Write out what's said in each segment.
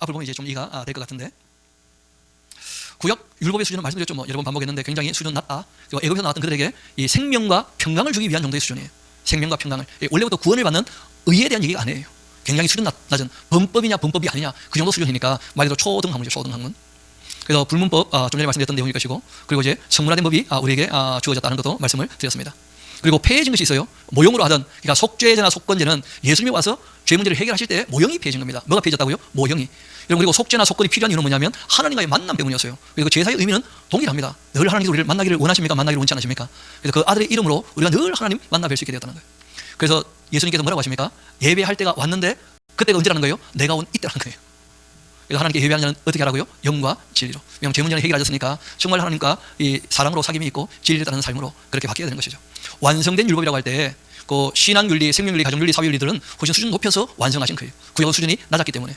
앞으로 보면 이제 좀 이해가 될 것 같은데, 구약 율법의 수준은 말씀드렸죠. 뭐 여러 번 반복했는데 굉장히 수준 낮다. 그리고 애굽에서 나왔던 그들에게 이 생명과 평강을 주기 위한 정도의 수준이에요. 생명과 평강을. 원래부터 구원을 받는 의에 대한 얘기가 아니에요. 굉장히 수준 낮은 범법이냐 범법이 아니냐 그 정도 수준이니까 말 그대로 초등학문이죠. 초등학문. 그래서 불문법 좀 전에 말씀드렸던 내용일 것이고, 그리고 이제 성문화된 법이 우리에게 주어졌다는 것도 말씀을 드렸습니다. 그리고 폐해진 것이 있어요. 모형으로 하던, 그러니까 속죄제나 속건제는 예수님이 와서 죄 문제를 해결하실 때 모형이 폐해진 겁니다. 뭐가 폐해졌다고요? 모형이. 그리고 속죄나 속건이 필요한 이유는 뭐냐면 하나님과의 만남 때문이었어요. 그리고 제사의 의미는 동일합니다. 늘 하나님께서 우리를 만나기를 원하십니까? 만나기를 원치 않으십니까? 그래서 그 아들의 이름으로 우리가 늘 하나님 만나 뵐 수 있게 되었다는 거예요. 그래서 예수님께서 뭐라고 하십니까? 예배할 때가 왔는데, 그때가 언제라는 거예요? 내가 온 이때라는 거예요. 그래서 하나님께 예배하는 자는 어떻게 하라고요? 영과 진리로. 왜냐하면 죄 문제는 해결하셨으니까 정말 하나님과 이 사랑으로 사귐이 있고 진리를 따르는 삶으로 그렇게 바뀌어야 되는 것이죠. 완성된 율법이라고 할 때 그 신앙윤리, 생명윤리, 가정윤리, 사회윤리들은 훨씬 수준 높여서 완성하신 거예요. 구약의 수준이 낮았기 때문에.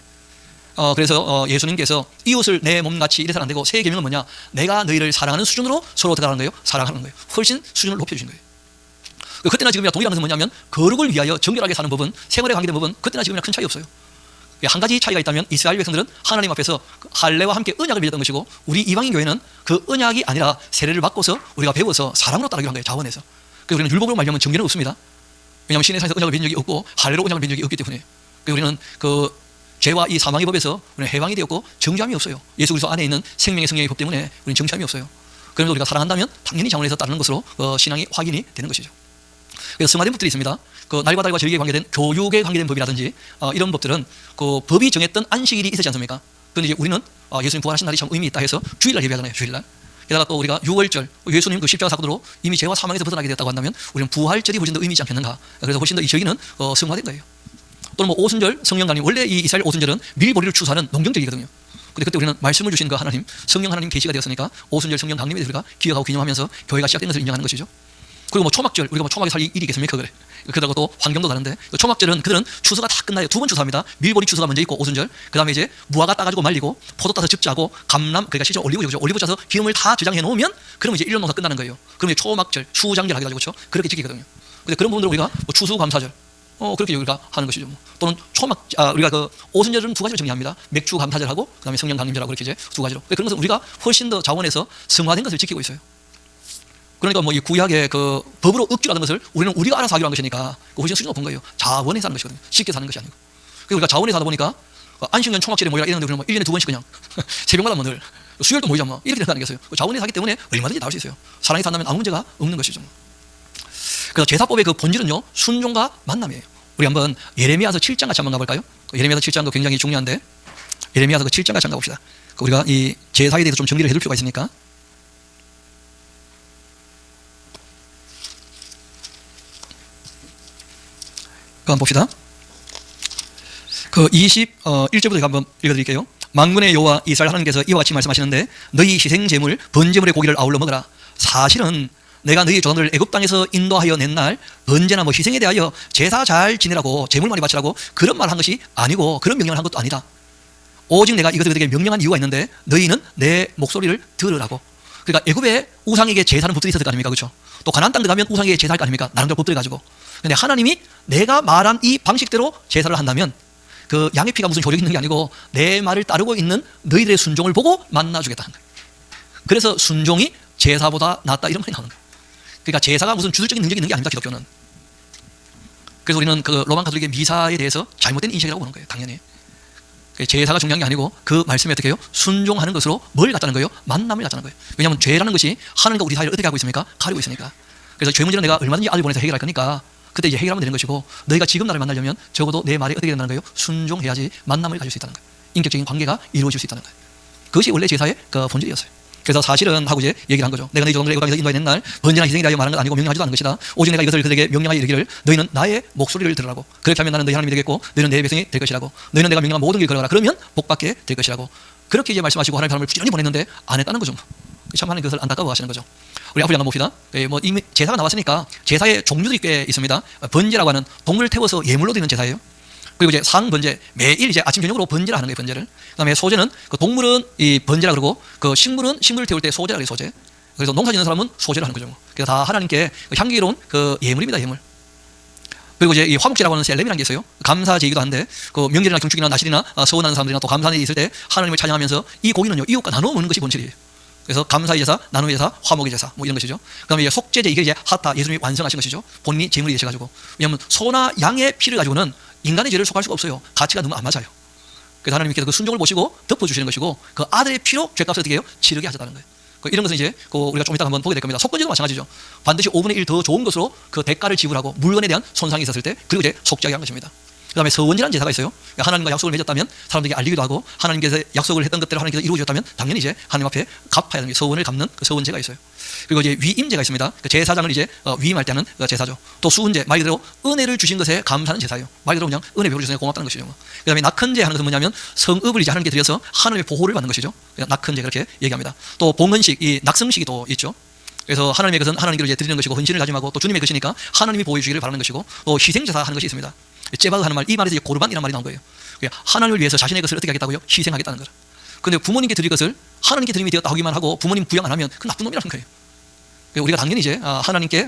그래서 예수님께서 이웃을 내 몸같이 이래서는 안 되고, 새 계명은 뭐냐? 내가 너희를 사랑하는 수준으로 서로 어떻게 하는 거예요? 사랑하는 거예요. 훨씬 수준을 높여주신 거예요. 그때나 지금이나 동일한 것은 뭐냐면 거룩을 위하여 정결하게 사는 법은, 생활에 관계된 법은 그때나 지금이나 큰 차이 없어요. 한 가지 차이가 있다면 이스라엘 백성들은 하나님 앞에서 할례와 함께 언약을 맺었던 것이고, 우리 이방인 교회는 그 언약이 아니라 세례를 받고서 우리가 배워서 사랑으로 따르기로 한 거예요. 자원해서. 그래서 우리는 율법으로 말하면 정죄는 없습니다. 왜냐하면 신의 산에서 언약을 맺은 적이 없고 할례로 언약을 맺은 적이 없기 때문에. 그래서 우리는 그 죄와 이 사망의 법에서 우리는 해방이 되었고 정죄함이 없어요. 예수 그리스도 안에 있는 생명의 성령의 법 때문에 우리는 정죄함이 없어요. 그러면서 우리가 사랑한다면 당연히 자원해서 따르는 것으로 신앙이 확인이 되는 것이죠. 그래서 성화된 법들이 있습니다. 그 날과 달과 절기에 관계된 교육에 관계된 법이라든지 이런 법들은 그 법이 정했던 안식일이 있었지 않습니까? 그런데 이제 우리는 예수님 부활하신 날이 참 의미 있다 해서 주일날 예배하잖아요. 주일날. 게다가 또 우리가 6월절, 예수님 그 십자가 사건으로 이미 죄와 사망에서 벗어나게 됐다고 한다면 우리는 부활절이 훨씬 더 의미있지 않겠는가. 그래서 훨씬 더 이 절기는 성화된 거예요. 또는 뭐 오순절, 성령강림. 원래 이 이스라엘 오순절은 밀보리를 추수하는 농경절이거든요. 근데 그때 우리는 말씀을 주신 그 하나님, 성령 하나님 계시가 되었으니까 오순절 성령 강림에 대해서 우리가 기억하고 기념하면서 교회가 시작된 것을 인정하는 것이죠. 그리고 뭐 초막절, 우리가 뭐 초막에 살 일이 있겠습니까? 그래. 그러다가 또 환경도 다른데, 초막절은 그들은 추수가 다 끝나요. 두 번 추수합니다. 밀보리 추수가 먼저 있고 오순절, 그 다음에 이제 무화과 따가지고 말리고 포도 따서 즙짜고 감람, 그러니까 실제 올리브죠. 올리브 짜서 기름을 다 저장해 놓으면 그러면 이제 1년 농사 끝나는 거예요. 그럼 이제 초막절, 수장절 해가지고 그렇죠? 그렇게 지키거든요. 근데 그런 부분들 우리가 뭐 추수감사절, 그렇게 우리가 하는 것이죠. 또는 우리가 그 오순절은 두 가지로 정리합니다. 맥주 감사절하고 그 다음에 성령 강림절하고 이렇게 이제 두 가지로. 그런 것은 우리가 훨씬 더 자원해서 성화된 것을 지키고 있어요. 그러니까 뭐 이 구약의 그 법으로 억지로 하는 것을 우리가 알아서 하기로 한 것이니까 훨씬 수준 높은 거예요. 자원해서 하는 것이거든요. 쉽게 사는 것이 아니고. 그래서 우리가 자원해서 하다 보니까 안식년 초막절에 모이라 이러는데 우리는 뭐 1년에 2번씩 그냥 새벽마다 뭐 늘 수요일도 모이자 뭐 이렇게 되는 거 아니겠어요. 자원해서 하기 때문에 얼마든지 나올 수 있어요. 사랑해서 한다면 아무 문제가 없는 것이죠. 그래서 제사법의 그 본질은요, 순종과 만남이에요. 우리 한번 예레미야서 7장 같이 한번 가볼까요? 예레미야서 7장도 굉장히 중요한데, 예레미야서 그 7장 같이 한번 가봅시다. 우리가 이 제사에 대해서 좀 정리를 해둘 필요가 있으니까. 한번 봅시다. 그 21절부터 한번 읽어드릴게요. 만군의 여호와 이스라엘 하나님께서 이와 같이 말씀하시는데, 너희 희생 제물 번제물의 고기를 아울러 먹으라. 사실은 내가 너희 조상들을 애굽 땅에서 인도하여 낸 날 번제나 뭐 희생에 대하여 제사 잘 지내라고, 제물 많이 바치라고 그런 말을 한 것이 아니고 그런 명령을 한 것도 아니다. 오직 내가 이것들에게 명령한 이유가 있는데 너희는 내 목소리를 들으라고. 그러니까 애굽에 우상에게 제사는 법들이 있었을 거 아닙니까? 그렇죠? 또 가나안 땅 들어가면 우상에게 제사할 거 아닙니까? 나름대로 법들을 가지고. 근데 하나님이 내가 말한 이 방식대로 제사를 한다면 그 양의 피가 무슨 효력이 있는 게 아니고 내 말을 따르고 있는 너희들의 순종을 보고 만나주겠다는 거예요. 그래서 순종이 제사보다 낫다 이런 말이 나오는 거예요. 그러니까 제사가 무슨 주술적인 능력이 있는 게 아닙니다. 기독교는. 그래서 우리는 그 로만 가톨릭의 미사에 대해서 잘못된 인식이라고 보는 거예요. 당연히. 제사가 중요한 게 아니고 그 말씀에 어떻게 해요? 순종하는 것으로 뭘 갖다는 거예요? 만남을 갖다는 거예요. 왜냐하면 죄라는 것이 하나님과 우리 사이를 어떻게 하고 있습니까? 가리고 있으니까. 그래서 죄 문제는 내가 얼마든지 아들 보내서 해결할 거니까 그때 이제 해결하면 되는 것이고, 너희가 지금 나를 만나려면 적어도 내 말이 어떻게 된다는 거예요? 순종해야지 만남을 가질 수 있다는 거예요. 인격적인 관계가 이루어질 수 있다는 거예요. 그것이 원래 제사의 그 본질이었어요. 그래서 사실은 하고 이제 얘기를 한 거죠. 내가 너희 조상들을 애굽 땅에서 인도해 낸 날 번제나 희생에 대하여 말한 건 아니고 명령하지도 않은 것이다. 오직 내가 이것을 그들에게 명령하여 이르기를 너희는 나의 목소리를 들으라고. 그렇게 하면 나는 너희 하나님이 되겠고 너희는 내 백성이 될 것이라고. 너희는 내가 명령한 모든 길 걸어가라. 그러면 복받게 될 것이라고. 그렇게 이제 말씀하시고 하나님 사람을 부지런히 보냈는데 안 했다는 거죠. 참 하나님 그것을 안타까워 하시는 거죠. 우리 앞으로 한번 봅시다. 뭐 이미 제사가 나왔으니까 제사의 종류들이 꽤 있습니다. 번제라고 하는 동물을 태워서 예물로 드리는 제사예요. 그리고 이제 상번제, 매일 이제 아침 저녁으로 번제를 하는 거예요. 번제를. 그다음에 소제는 그 동물은 이 번제라 그러고 그 식물은 식물을 태울 때 소제라 그래요. 소제. 그래서 농사 짓는 사람은 소제를 하는 거죠. 그래서 다 하나님께 향기로운 그 예물입니다. 예물. 그리고 이제 이 화목제라고 하는 셀렘이라는 게 있어요. 감사제이기도 한데 그 명절이나 경축이나 나실이나 서원하는 사람들이나 또 감사한 일이 있을 때 하나님을 찬양하면서 이 고기는요 이웃과 나눠 먹는 것이 본질이에요. 그래서 감사의 제사, 나눔의 제사, 화목의 제사 뭐 이런 것이죠. 그다음에 이제 속죄제 이게 이제 하타 예수님이 완성하신 것이죠. 본인이 제물이 되셔가지고 왜냐하면 소나 양의 피를 가지고는 인간의 죄를 속할 수가 없어요. 가치가 너무 안 맞아요. 그래서 하나님께서 그 순종을 보시고 덮어주시는 것이고 그 아들의 피로 죄값을 어떻게 해요? 치르게 하셨다는 거예요. 이런 것은 이제 우리가 좀 이따 한번 보게 될 겁니다. 속죄제도 마찬가지죠. 반드시 5분의 1 더 좋은 것으로 그 대가를 지불하고 물건에 대한 손상이 있었을 때 그리고 이제 속죄하게 한 것입니다. 그 다음에 서원이라는 제사가 있어요. 하나님과 약속을 맺었다면 사람들에게 알리기도 하고 하나님께서 약속을 했던 것대로 하나님께서 이루어졌다면 당연히 이제 하나님 앞에 갚아야 하는 서원을 갚는 그 서원제가 있어요. 그리고 이제 위임제가 있습니다. 그 제사장을 이제 위임할 때 하는 그 제사죠. 또 수은제 말 그대로 은혜를 주신 것에 감사하는 제사예요. 말 그대로 그냥 은혜 베풀어 주셔서 고맙다는 것이죠. 그 다음에 낙헌제 하는 것은 뭐냐면 성읍을 이제 하나님께 드려서 하나님의 보호를 받는 것이죠. 낙헌제 그렇게 얘기합니다. 또 봉헌식, 이 낙성식이 또 있죠. 그래서 하나님의 것은 하나님께로 이제 드리는 것이고 헌신을 다짐하고 또 주님의 것이니까 하나님이 보호해 주기를 바라는 것이고 또 희생제사 하는 것이 있습니다. 제바그 하는 말, 이 말에서 고르반이라는 말이 나온 거예요. 하나님을 위해서 자신의 것을 어떻게 하겠다고요? 희생하겠다는 거라. 그런데 부모님께 드릴 것을 하나님께 드림이 되었다 하기만 하고 부모님 부양 안 하면 그 나쁜 놈이라는 거예요. 우리가 당연히 이제 하나님께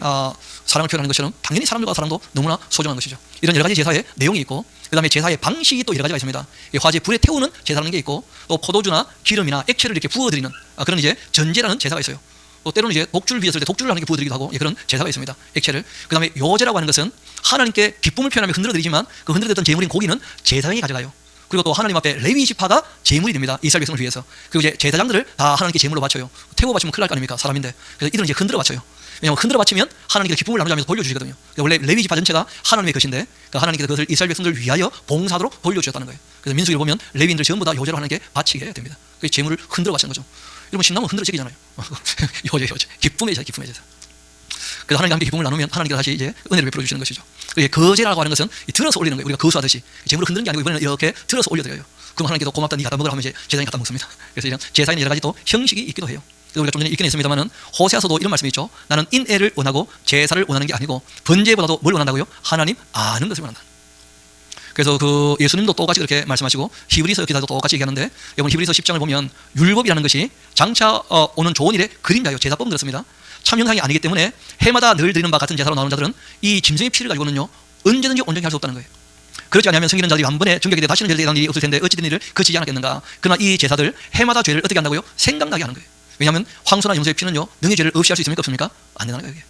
사랑을 표현하는 것처럼 당연히 사람들과 사랑도 너무나 소중한 것이죠. 이런 여러 가지 제사의 내용이 있고 그 다음에 제사의 방식이 또 여러 가지가 있습니다. 화재 불에 태우는 제사라는 게 있고 또 포도주나 기름이나 액체를 이렇게 부어드리는 그런 이제 전제라는 제사가 있어요. 또 때로는 이제 독주를 빚었을 때 독주를 하는 게 부어드리기도 하고 그런 제사가 있습니다. 액체를. 그 다음에 요제라고 하는 것은 하나님께 기쁨을 표현하며 흔들어드리지만 그 흔들어드렸던 제물인 고기는 제사장이 가져가요. 그리고 또 하나님 앞에 레위 지파가 제물이 됩니다. 이스라엘 백성을 위해서. 그리고 이제 제사장들을 다 하나님께 제물로 바쳐요. 태워 바치면 큰일 날 거 아닙니까? 사람인데. 그래서 이들은 이제 흔들어 바쳐요. 왜냐하면 흔들어 바치면 하나님께서 기쁨을 나누자면서 돌려주시거든요. 원래 레위 지파 전체가 하나님의 것인데 하나님께서 그것을 이스라엘 백성들을 위하여 봉사하도록 돌려주셨다는 거예요. 그래서 민수기를 보면 레위인들 전부 다 요제로 하나님께 바치게 됩니다. 그 제물을 흔들어 바치는 거죠. 여러분 신나면 흔들어지기잖아요. 요제 기쁨의 제사, 기쁨의 제사. 그래서 하나님과 함께 기쁨을 나누면 하나님께서 다시 이제 은혜를 베풀어 주시는 것이죠. 거제라고 하는 것은 들어서 올리는 거예요. 우리가 거수하듯이 제물을 흔드는 게 아니고 이번에는 이렇게 들어서 올려드려요. 그럼 하나님께서 고맙다, 니 갖다 먹으라 하면 이제 제사장이 갖다 먹습니다. 그래서 이런 제사에는 여러 가지 또 형식이 있기도 해요. 우리가 좀 전에 읽긴 했습니다만은 호세아서도 이런 말씀이 있죠. 나는 인애를 원하고 제사를 원하는 게 아니고 번제보다도 뭘 원한다고요? 하나님 아는 것을 원한다. 그래서 그 예수님도 똑같이 그렇게 말씀하시고 히브리서 기사도 똑같이 얘기하는데 여러분 히브리서 10장을 보면 율법이라는 것이 장차 오는 좋은 일의 그림자요. 제사법은 그렇습니다. 참 형상이 아니기 때문에 해마다 늘 드리는 바 같은 제사로 나오는 자들은 이 짐승의 피를 가지고는요 언제든지 온전히 할 수 없다는 거예요. 그렇지 않으면 성기는 자들이 한 번에 정결이 돼 다시는 죄를 대한 일이 없을 텐데 어찌 된 일을 거치지 않았겠는가. 그러나 이 제사들 해마다 죄를 어떻게 한다고요? 생각나게 하는 거예요. 왜냐하면 황소나 염소의 피는요 능히 죄를 없이 할 수 있습니까? 없습니까? 안 된다는 거예요.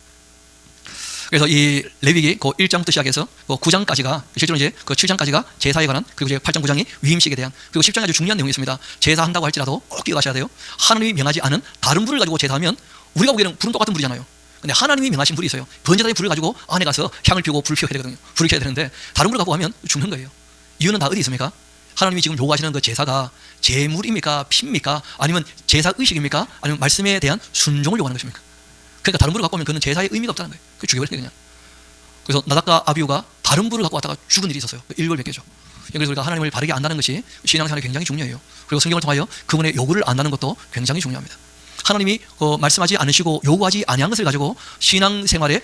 그래서 이 레위기 그 1장부터 시작해서 그 9장까지가 실제로 이제 그 7장까지가 제사에 관한 그리고 이제 8장 9장이 위임식에 대한 그리고 10장에 아주 중요한 내용이 있습니다. 제사한다고 할지라도 꼭 기억하셔야 돼요. 하나님이 명하지 않은 다른 불을 가지고 제사하면 우리가 보기에는 불은 똑같은 불이잖아요. 근데 하나님이 명하신 불이 있어요. 번제단의 불을 가지고 안에 가서 향을 피우고 불을 피워야 되거든요. 불을 켜야 되는데 다른 불을 갖고 하면 죽는 거예요. 이유는 다 어디 있습니까? 하나님이 지금 요구하시는 그 제사가 제물입니까? 피입니까? 아니면 제사 의식입니까? 아니면 말씀에 대한 순종을 요구하는 것입니까? 그러니까 다른 불을 갖고 오면 그는 제사의 의미가 없다는 거예요. 그 죽여버리는 거예요 그냥. 그래서 나닥과 아비우가 다른 불을 갖고 왔다가 죽은 일이 있었어요. 일벌백계죠. 그래서 우리가 하나님을 바르게 안다는 것이 신앙생활에 굉장히 중요해요. 그리고 성경을 통하여 그분의 요구를 안다는 것도 굉장히 중요합니다. 하나님이 말씀하지 않으시고 요구하지 아니한 것을 가지고 신앙생활의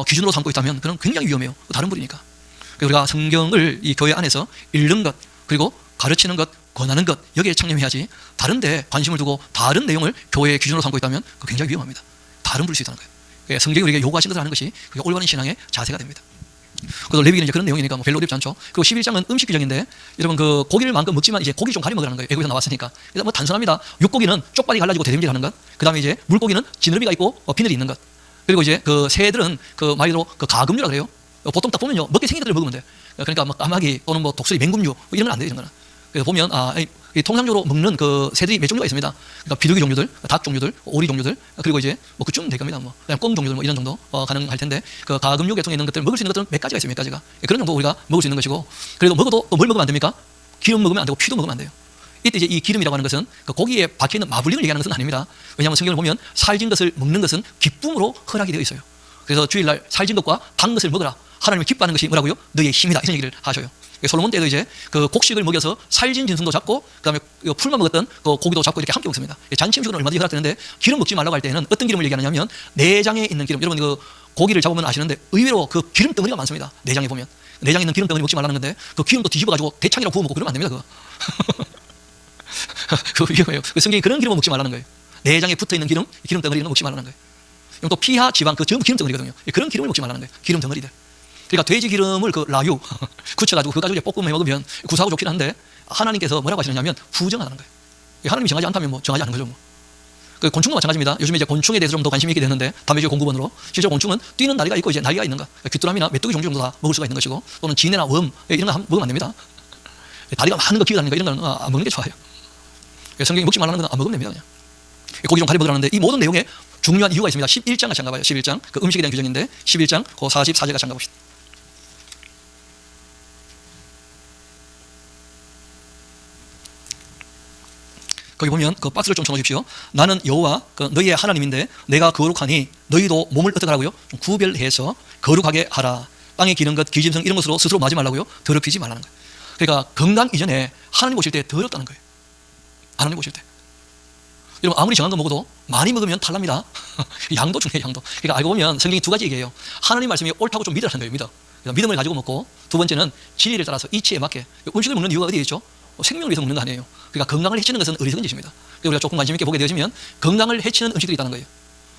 기준으로 삼고 있다면 그는 굉장히 위험해요. 다른 불이니까. 그래서 우리가 성경을 이 교회 안에서 읽는 것 그리고 가르치는 것 권하는 것 여기에 창념해야지 다른 데 관심을 두고 다른 내용을 교회의 기준으로 삼고 있다면 그거 굉장히 위험합니다. 다른 불일 수 있다는 거예요. 성경이 우리에게 요구하신 것을 하는 것이 그게 올바른 신앙의 자세가 됩니다. 그래서 레위기는 이제 그런 내용이니까 별로 어렵지 않죠. 그리고 11장은 음식 규정인데 여러분 그 고기를 마음껏 먹지만 이제 고기를 좀 가려 먹으라는 거예요. 애국에서 나왔으니까. 그래서 뭐 단순합니다. 육고기는 쪽발이 갈라지고 대림질하는 것. 그 다음에 이제 물고기는 지느러미가 있고 비늘이 있는 것. 그리고 이제 그 새들은 그 말로 그 가금류라 그래요. 보통 딱 보면요 먹게 생긴 것들을 먹으면 돼. 그러니까 뭐 까마귀 또는 뭐 독수리, 맹금류 뭐 이런 건 안 돼요. 이런 거는. 그래서 보면 이 통상적으로 먹는 그 새들이 몇 종류가 있습니다. 그러니까 비둘기 종류들, 닭 종류들, 오리 종류들, 그리고 이제 뭐 그쯤 될 겁니다. 뭐 그냥 꽁 종류들 뭐 이런 정도 가능할 텐데 그 가금류 계통에 있는 것들 먹을 수 있는 것들은 몇 가지가 있어요. 몇 가지가 그런 정도 우리가 먹을 수 있는 것이고 그래도 먹어도 또 뭘 먹으면 안 됩니까? 기름 먹으면 안 되고 피도 먹으면 안 돼요. 이때 이제 이 기름이라고 하는 것은 그 고기에 박혀 있는 마블링을 얘기하는 것은 아닙니다. 왜냐하면 성경을 보면 살진 것을 먹는 것은 기쁨으로 허락이 되어 있어요. 그래서 주일날 살진 것과 단 것을 먹으라. 하나님을 기뻐하는 것이 뭐라고요? 너의 힘이다. 이런 얘기를 하셔요. 솔로몬 때도 이제 그 곡식을 먹여서 살진 짐승도 잡고 그다음에 풀만 먹었던 그 고기도 잡고 이렇게 함께 먹습니다. 잔치 음식은 얼마든지 허락되는데 기름 먹지 말라고 할 때는 어떤 기름을 얘기하느냐면 내장에 있는 기름. 여러분 그 고기를 잡으면 아시는데 의외로 그 기름 덩어리가 많습니다. 내장에 보면 내장에 있는 기름 덩어리 먹지 말라는 건데 그 기름도 뒤집어가지고 대창이라고 부어 먹고 그러면 안 됩니다. 그거 위험해요. 성경이 그런 기름을 먹지 말라는 거예요. 내장에 붙어 있는 기름 덩어리는 먹지 말라는 거예요. 또 피하 지방 그 전부 기름 덩어리거든요. 그런 기름을 먹지 말라는 거예요. 기름 덩어리들. 그러니까 돼지 기름을 그 라유 굳혀가지고 그 가지고 볶음 해 먹으면 구수하고 좋긴 한데 하나님께서 뭐라고 하시느냐면 부정하다는 거예요. 하나님이 정하지 않다면 뭐 정하지 않은 거죠. 뭐. 그 곤충도 마찬가지입니다. 요즘에 이제 곤충에 대해서 좀 더 관심이 있게 되는데 단백질 공급원으로 실제 곤충은 뛰는 다리가 있고 이제 날개가 있는가. 귀뚜라미나 메뚜기 종류 정도 다 먹을 수가 있는 것이고 또는 지네나 웜 이런 거 먹으면 안 됩니다. 다리가 많은 거 기어다니는 거 이런 거는 안 먹는 게 좋아요. 성경이 먹지 말라는 건 안 먹으면 됩니다. 그냥. 고기 좀 가려 먹으라는데 이 모든 내용에 중요한 이유가 있습니다. 11장 같이 한가 봐요. 11장 그 음식에 대한 규정인데 11장 그 44절 같이 한가 봅시다. 거기 보면 그 박스를 좀 쳐놓으십시오. 나는 여호와 그 너희의 하나님인데 내가 거룩하니 너희도 몸을 어떻게 하라고요? 좀 구별해서 거룩하게 하라. 땅에 기는 것, 기짐승 이런 것으로 스스로 마지 말라고요. 더럽히지 말라는 거예요. 그러니까 건강 이전에 하나님 보실 때 더럽다는 거예요. 하나님 보실 때. 여러분 아무리 정한 거 먹어도 많이 먹으면 탈납니다. 양도 중요해요. 양도. 그러니까 알고 보면 성경이 두 가지 얘기해요. 하나님 말씀이 옳다고 좀 믿으라는 거예요. 믿어. 그러니까 믿음을 가지고 먹고 두 번째는 진리를 따라서 이치에 맞게. 음식을 먹는 이유가 어디에 있죠? 생명을 위해서 먹는 거 아니에요. 그러니까 건강을 해치는 것은 어리석은 짓입니다. 우리가 조금 관심 있게 보게 되어지면 건강을 해치는 음식들이 있다는 거예요.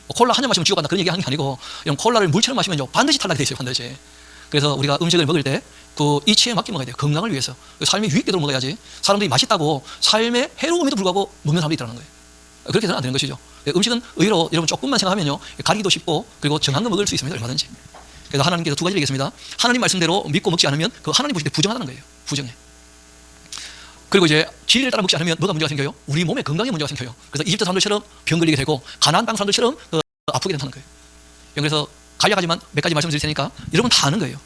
콜라 한 잔 마시면 지옥 간다 그런 얘기하는 게 아니고 콜라를 물처럼 마시면요 반드시 탈락이 되어 있어요. 반드시. 그래서 우리가 음식을 먹을 때 그 이치에 맞게 먹어야 돼요. 건강을 위해서. 삶에 유익되도록 먹어야지. 사람들이 맛있다고 삶에 해로움에도 불구하고 먹는 사람들이 있다는 거예요. 그렇게 해서는 안 되는 것이죠. 음식은 의외로 여러분 조금만 생각하면요 가리기도 쉽고 그리고 정한 거 먹을 수 있습니다. 얼마든지. 그래서 하나님께서 두 가지를 얘기했습니다. 하나님 말씀대로 믿고 먹지 않으면 그 하나님 보실 때 부정하다는 거예요. 부정해. 그리고 이제 진리를 따라 먹지 않으면 뭐가 문제가 생겨요? 우리 몸에 건강에 문제가 생겨요. 그래서 이집트 사람들처럼 병 걸리게 되고 가나안 땅 사람들처럼 아프게 된다는 거예요. 그래서 간략하지만 몇 가지 말씀드릴 테니까 여러분 다 아는 거예요.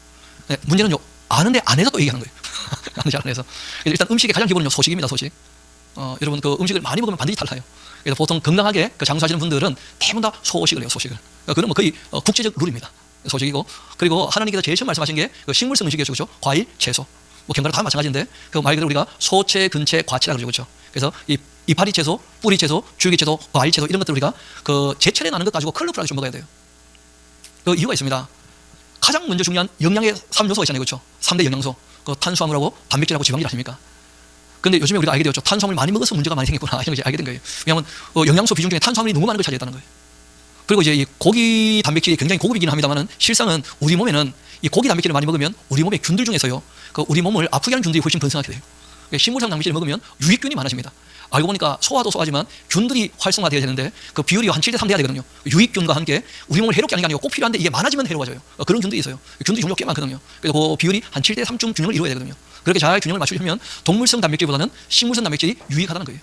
네, 문제는요 아는데 안 해서 또 얘기하는 거예요. 아는지 안 해서. 그래서 일단 음식의 가장 기본은요 소식입니다. 소식. 여러분 그 음식을 많이 먹으면 반드시 탈나요. 그래서 보통 건강하게 그 장수하시는 분들은 대부분 다 소식을 해요. 소식을. 그건 뭐 거의 국제적 룰입니다. 소식이고 그리고 하나님께서 제일 처음 말씀하신 게 그 식물성 음식이죠. 그렇죠? 과일, 채소. 뭐 견과류 다 마찬가지인데 그 말 그대로 우리가 소채, 근채, 과채라고 그러죠. 그렇죠? 그래서 이 이파리 채소, 뿌리 채소, 줄기 채소, 과일 채소 이런 것들 우리가 그 제철에 나는 것 가지고 컬러풀하게 좀 먹어야 돼요. 그 이유가 있습니다. 가장 먼저 중요한 영양의 3요소가 있잖아요. 그렇죠? 3대 영양소. 그 탄수화물하고 단백질하고 지방질 아닙니까? 근데 요즘에 우리가 알게 되었죠. 탄수화물 많이 먹어서 문제가 많이 생겼구나. 이런 걸 알게 된 거예요. 왜냐하면 영양소 비중 중에 탄수화물이 너무 많은 걸 차지했다는 거예요. 그리고 이제 이 고기 단백질이 굉장히 고급이긴 합니다만은 실상은 우리 몸에는 이 고기 단백질을 많이 먹으면 우리 몸의 균들 중에서요. 그 우리 몸을 아프게 하는 균들이 훨씬 번성하게 돼요. 식물성 단백질을 먹으면 유익균이 많아집니다. 알고 보니까 소화도 소화지만 균들이 활성화되어야 되는데 그 비율이 한 7대 3 돼야 되거든요. 유익균과 함께 우리 몸을 해롭게 하는 게 아니고 꼭 필요한데 이게 많아지면 해로워져요. 그런 균들이 있어요. 균들이 종류가 꽤 많거든요. 그래서 그 비율이 한 7대 3쯤 균형을 이루어야 되거든요. 그렇게 잘 균형을 맞추려면 동물성 단백질보다는 식물성 단백질이 유익하다는 거예요.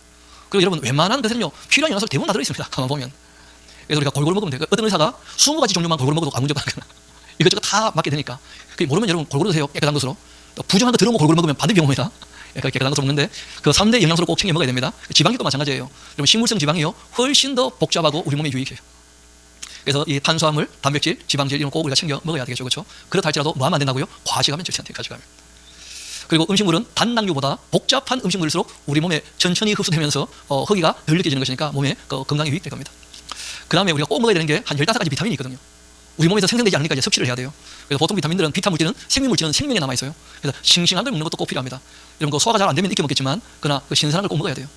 그리고 여러분 웬만한 것은요 필요한 영양소 대부분 다 들어있습니다. 가만 보면. 그래서 우리가 골고루 먹으면 돼요. 어떤 의사가 20가지 종류만 골고루 먹어도 아무 문제가 안 거나 이것저것 다 맞게 되니까. 그게 모르면 여러분 골고루 드세요. 깨끗한 것으로. 부정한 거 더러운 거 골고루 먹으면 반드시 병 옵니다. 깨끗한 것으로 먹는데 그 3대 영양소를 꼭 챙겨 먹어야 됩니다. 지방도 마찬가지예요. 여러분 식물성 지방이요 훨씬 더 복잡하고 우리 몸에 유익해요. 그래서 이 탄수화물, 단백질, 지방질 이런 거 꼭 우리가 챙겨 먹어야 되겠죠. 그렇죠? 그렇다 할지라도 뭐 하면 안 된다고요? 과식하면 좋지 않대요. 과식하면. 그리고 음식물은 단당류보다 복잡한 음식물일수록 우리 몸에 천천히 흡수되면서 허기가 덜 느껴지는 것이니까 몸에 건강에 유익될 겁니다. 그 다음에 우리가 꼭 먹어야 되는 게 한 15가지 비타민이 있거든요. 우리 몸에서 생성되지 않으니까 이제 섭취를 해야 돼요. 그래서 보통 비타민들은 비타물질은 생명물질은 생명에 남아있어요. 그래서 싱싱한 걸 먹는 것도 꼭 필요합니다. 이런 거 소화가 잘 안 되면 익혀 먹겠지만 그러나 그 신선한 걸 꼭 먹어야 돼요.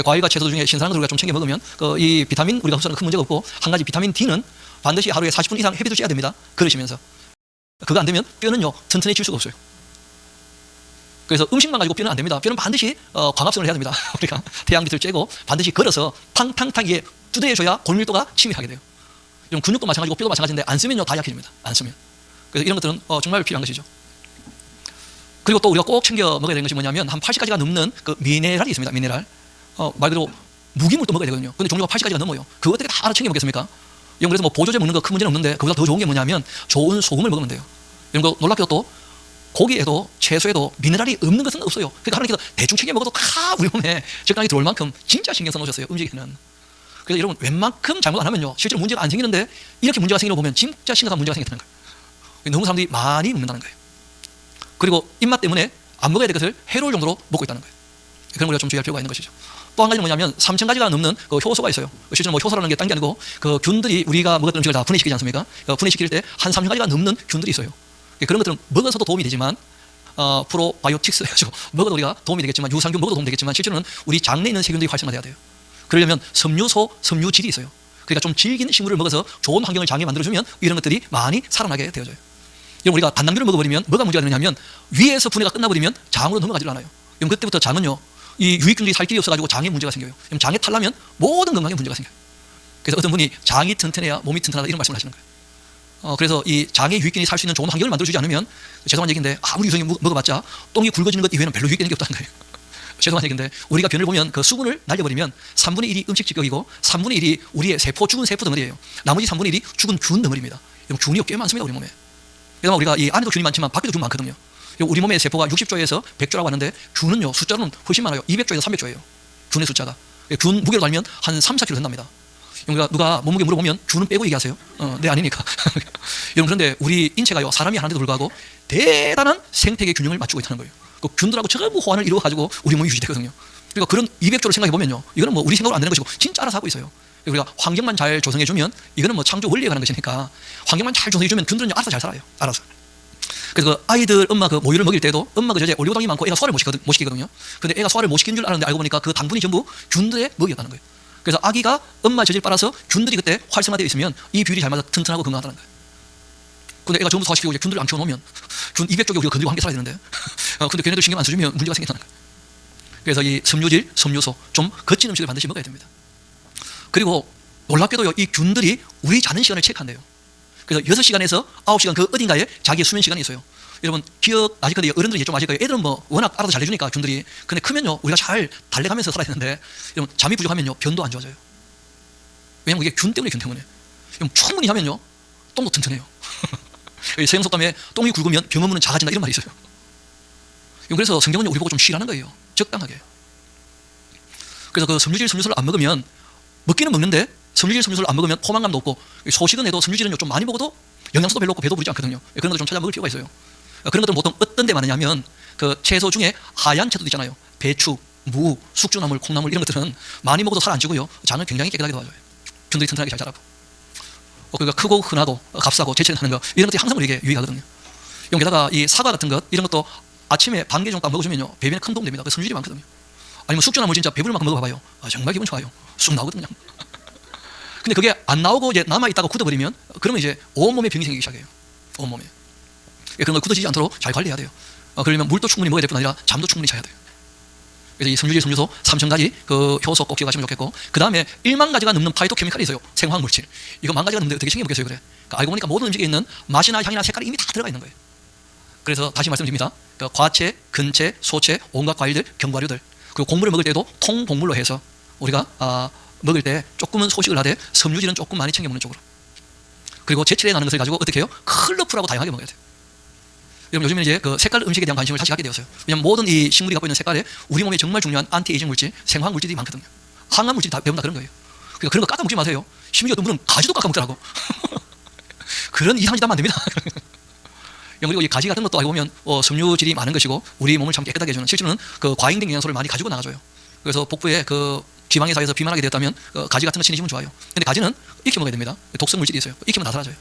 과일과 채소 중에 신선한 걸 우리가 좀 챙겨 먹으면 이 비타민 우리가 흡수하는 큰 문제가 없고 한 가지 비타민 D는 반드시 하루에 40분 이상 햇빛을 쬐야 됩니다. 걸으시면서. 그거 안 되면 뼈는요 튼튼해질 수가 없어요. 그래서 음식만 가지고 뼈는 안 됩니다. 뼈는 반드시 광합성을 해야 됩니다. 우리가 태양빛을 쬐고 반드시 걸어서 탕탕탕 이게 두드려줘야 골밀도가 치밀하게 돼요. 이런 근육도 마찬가지고 뼈도 마찬가지인데 안 쓰면요 다 약해집니다. 안 쓰면. 그래서 이런 것들은 정말 필요한 것이죠. 그리고 또 우리가 꼭 챙겨 먹어야 되는 것이 뭐냐면 한 80가지가 넘는 그 미네랄이 있습니다. 미네랄. 말 그대로 무기물도 먹어야 되거든요. 근데 종류가 80가지가 넘어요. 그거 어떻게 다 챙겨 먹겠습니까? 이런 그래서 뭐 보조제 먹는 거 큰 문제는 없는데 그보다 더 좋은 게 뭐냐면 좋은 소금을 먹으면 돼요. 이런 거 놀랍게도 또 고기에도 채소에도 미네랄이 없는 것은 없어요. 그러니까 하나님께서 대충 챙겨 먹어도 우리 몸에 적당히 들어올 만큼 진짜 신경 써놓으셨어요. 음식에는. 그래서 여러분 웬만큼 잘못 안 하면요 실제로 문제가 안 생기는데 이렇게 문제가 생기는 거 보면 진짜 심각한 문제가 생겼다는 거예요. 너무 사람들이 많이 먹는다는 거예요. 그리고 입맛 때문에 안 먹어야 될 것을 해로울 정도로 먹고 있다는 거예요. 그런 우리가 좀 주의할 필요가 있는 것이죠. 또 한 가지는 뭐냐면 3,000가지가 넘는 그 효소가 있어요. 실제로 뭐 효소라는 게 딴 게 아니고 그 균들이 우리가 먹었던 음식을 다 분해시키지 않습니까? 분해시킬 때 한 3,000가지가 넘는 균들이 있어요. 그런 것들은 먹어서도 도움이 되지만 프로바이오틱스 해가지고 먹어도 우리가 도움이 되겠지만 유산균 먹어도 도움이 되겠지만 실제로는 우리 장내에 있는 세균들이 활성화돼야 돼요. 그러려면 섬유소, 섬유질이 있어요. 그러니까 좀 질긴 식물을 먹어서 좋은 환경을 장에 만들어주면 이런 것들이 많이 살아나게 되어져요. 여러분 우리가 단당류를 먹어버리면 뭐가 문제가 되느냐면 위에서 분해가 끝나버리면 장으로 넘어가질 않아요. 그럼 그때부터 장은요 이 유익균들이 살 길이 없어가지고 장에 문제가 생겨요. 그럼 장에 탈라면 모든 건강에 문제가 생겨요. 그래서 어떤 분이 장이 튼튼해야 몸이 튼튼하다 이런 말씀을 하시는 거예요. 그래서 이 장에 유익균이 살 수 있는 좋은 환경을 만들어주지 않으면 죄송한 얘기인데 아무리 유성이 먹어봤자 똥이 굵어지는 것 이외에는 별로 유익되는 게 없다는 거예요. 죄송한 얘기인데 우리가 변을 보면 그 수분을 날려버리면 3분의 1이 음식 찌꺼기고 3분의 1이 우리의 세포 죽은 세포 덩어리예요. 나머지 3분의 1이 죽은 균 덩어리입니다. 균이 꽤 많습니다 우리 몸에. 그다음 우리가 이 안에도 균이 많지만 밖에도 균 많거든요. 우리 몸의 세포가 60조에서 100조라고 하는데 균은요 숫자로는 훨씬 많아요. 200조에서 300조예요. 균의 숫자가. 균 무게로 달면 한 3, 4kg 된답니다. 그러니까 누가 몸무게 물어보면 균은 빼고 얘기하세요. 네 아니니까. 여러분 그런데 우리 인체가요 사람이 하는데도 불구하고 대단한 생태계 균형을 맞추고 있다는 거예요. 그 균들하고 전부 호환을 이루어가지고 우리 몸이 유지되거든요. 그러니까 그런 200조를 생각해보면요 이거는 뭐 우리 생각으로 안 되는 것이고 진짜 알아서 하고 있어요. 우리가 환경만 잘 조성해주면 이거는 뭐 창조 원리에 관한 것이니까 환경만 잘 조성해주면 균들은 알아서 잘 살아요. 알아서. 그래서 그 아이들 엄마 그 모유를 먹일 때도 엄마 그 저제 올리고당이 많고 애가 소화를 못 시키거든요. 근데 애가 소화를 못 시키는 줄 알았는데 알고 보니까 그 당분이 전부 균들의 먹이였다는 거예요. 그래서 아기가 엄마 젖을 빨아서 균들이 그때 활성화되어 있으면 이 비율이 잘 맞아 튼튼하고 건강하다는 거예요. 근데 애가 전부 소화시키고 이제 균들을 안 키워놓으면 균 200쪽에 우리가 건드리고 함께 살아야 되는데 근데 걔네들 신경 안 써주면 문제가 생긴다는 거예요. 그래서 이 섬유질, 섬유소 좀 거친 음식을 반드시 먹어야 됩니다. 그리고 놀랍게도요 이 균들이 우리 자는 시간을 체크한대요. 그래서 6시간에서 9시간 그 어딘가에 자기의 수면 시간이 있어요. 여러분 기억 아실 건데 어른들이 좀 아실 거예요. 애들은 뭐 워낙 알아서 잘 해주니까 균들이. 근데 크면요 우리가 잘 달래가면서 살아야 되는데 여러분 잠이 부족하면요 변도 안 좋아져요. 왜냐면 이게 균 때문에 균 때문에. 여러분 충분히 자면요 똥도 튼튼해요. 서양 속담에 똥이 굵으면 병 없는 작아진다 이런 말이 있어요. 그래서 성경은 우리 보고 좀 쉬라는 거예요. 적당하게. 그래서 그 섬유질, 섬유소를 안 먹으면 먹기는 먹는데 섬유질, 섬유소를 안 먹으면 포만감도 없고 소식은 해도 섬유질은 좀 많이 먹어도 영양소도 별로 없고 배도 부르지 않거든요. 그런 것도 좀 찾아 먹을 필요가 있어요. 그런 것들은 보통 어떤 데 많으냐면 그 채소 중에 하얀 채소도 있잖아요. 배추, 무, 숙주나물, 콩나물 이런 것들은 많이 먹어도 살 안 찌고요. 장은 굉장히 깨끗하게 도와줘요. 균들이 튼튼하게 잘 자라고. 그러니까 크고 흔하고 값싸고 제철하는 거 이런 것들이 항상 우리에게 유익하거든요. 여기다가 이 사과 같은 것 이런 것도 아침에 반 개 정도 먹으시면요 배변에 큰 도움 됩니다. 그 섬유질이 많거든요. 아니면 숙주나물 진짜 배부를 만큼 먹어봐요. 정말 기분 좋아요. 쑥 나오거든요. 근데 그게 안 나오고 이제 남아 있다가 굳어버리면 그러면 이제 온몸에 병이 생기기 시작해요. 온몸에. 그런 걸 굳어지지 않도록 잘 관리해야 돼요. 그러려면 물도 충분히 먹어야 될 뿐 아니라 잠도 충분히 자야 돼요. 그래서 이 섬유질, 섬유소 3,000가지 그 효소 꼭 기억하시면 좋겠고 그 다음에 1만 가지가 넘는 파이토케미칼이 있어요. 생화학물질. 이거 10,000가지가 넘는데 어떻게 챙겨먹겠어요 그래. 그러니까 알고 보니까 모든 음식에 있는 맛이나 향이나 색깔이 이미 다 들어가 있는 거예요. 그래서 다시 말씀드립니다. 그러니까 과채, 근채, 소채, 온갖 과일들, 견과류들 그리고 곡물을 먹을 때도 통곡물로 해서 우리가 먹을 때 조금은 소식을 하되 섬유질은 조금 많이 챙겨 먹는 쪽으로. 그리고 제철에 나는 것을 가지고 어떻게 해요? 컬러풀하고 다양하게 먹어야 돼요. 여러분 요즘에 이제 그 색깔 음식에 대한 관심을 다시 갖게 되었어요. 왜냐하면 모든 이 식물이 갖고 있는 색깔에 우리 몸에 정말 중요한 안티에이징 물질, 생화학 물질이 많거든요. 항암 물질이 다 배우면 다 그런 거예요. 그러니까 그런 거 깎아 먹지 마세요. 심지어 어떤 분은 가지도 깎아 먹더라고. 그런 이상한 짓 하면 안 됩니다. 그리고 이 가지 같은 것도 알고 보면 섬유질이 많은 것이고 우리 몸을 참 깨끗하게 해주는 실제로는 그 과잉된 영양소를 많이 가지고 나가줘요. 그래서 복부에 그 지방에 쌓여서 비만하게 되었다면 가지 같은 거 신으시면 좋아요. 근데 가지는 익혀 먹어야 됩니다. 독성 물질이 있어요. 익히면 다 사라져요.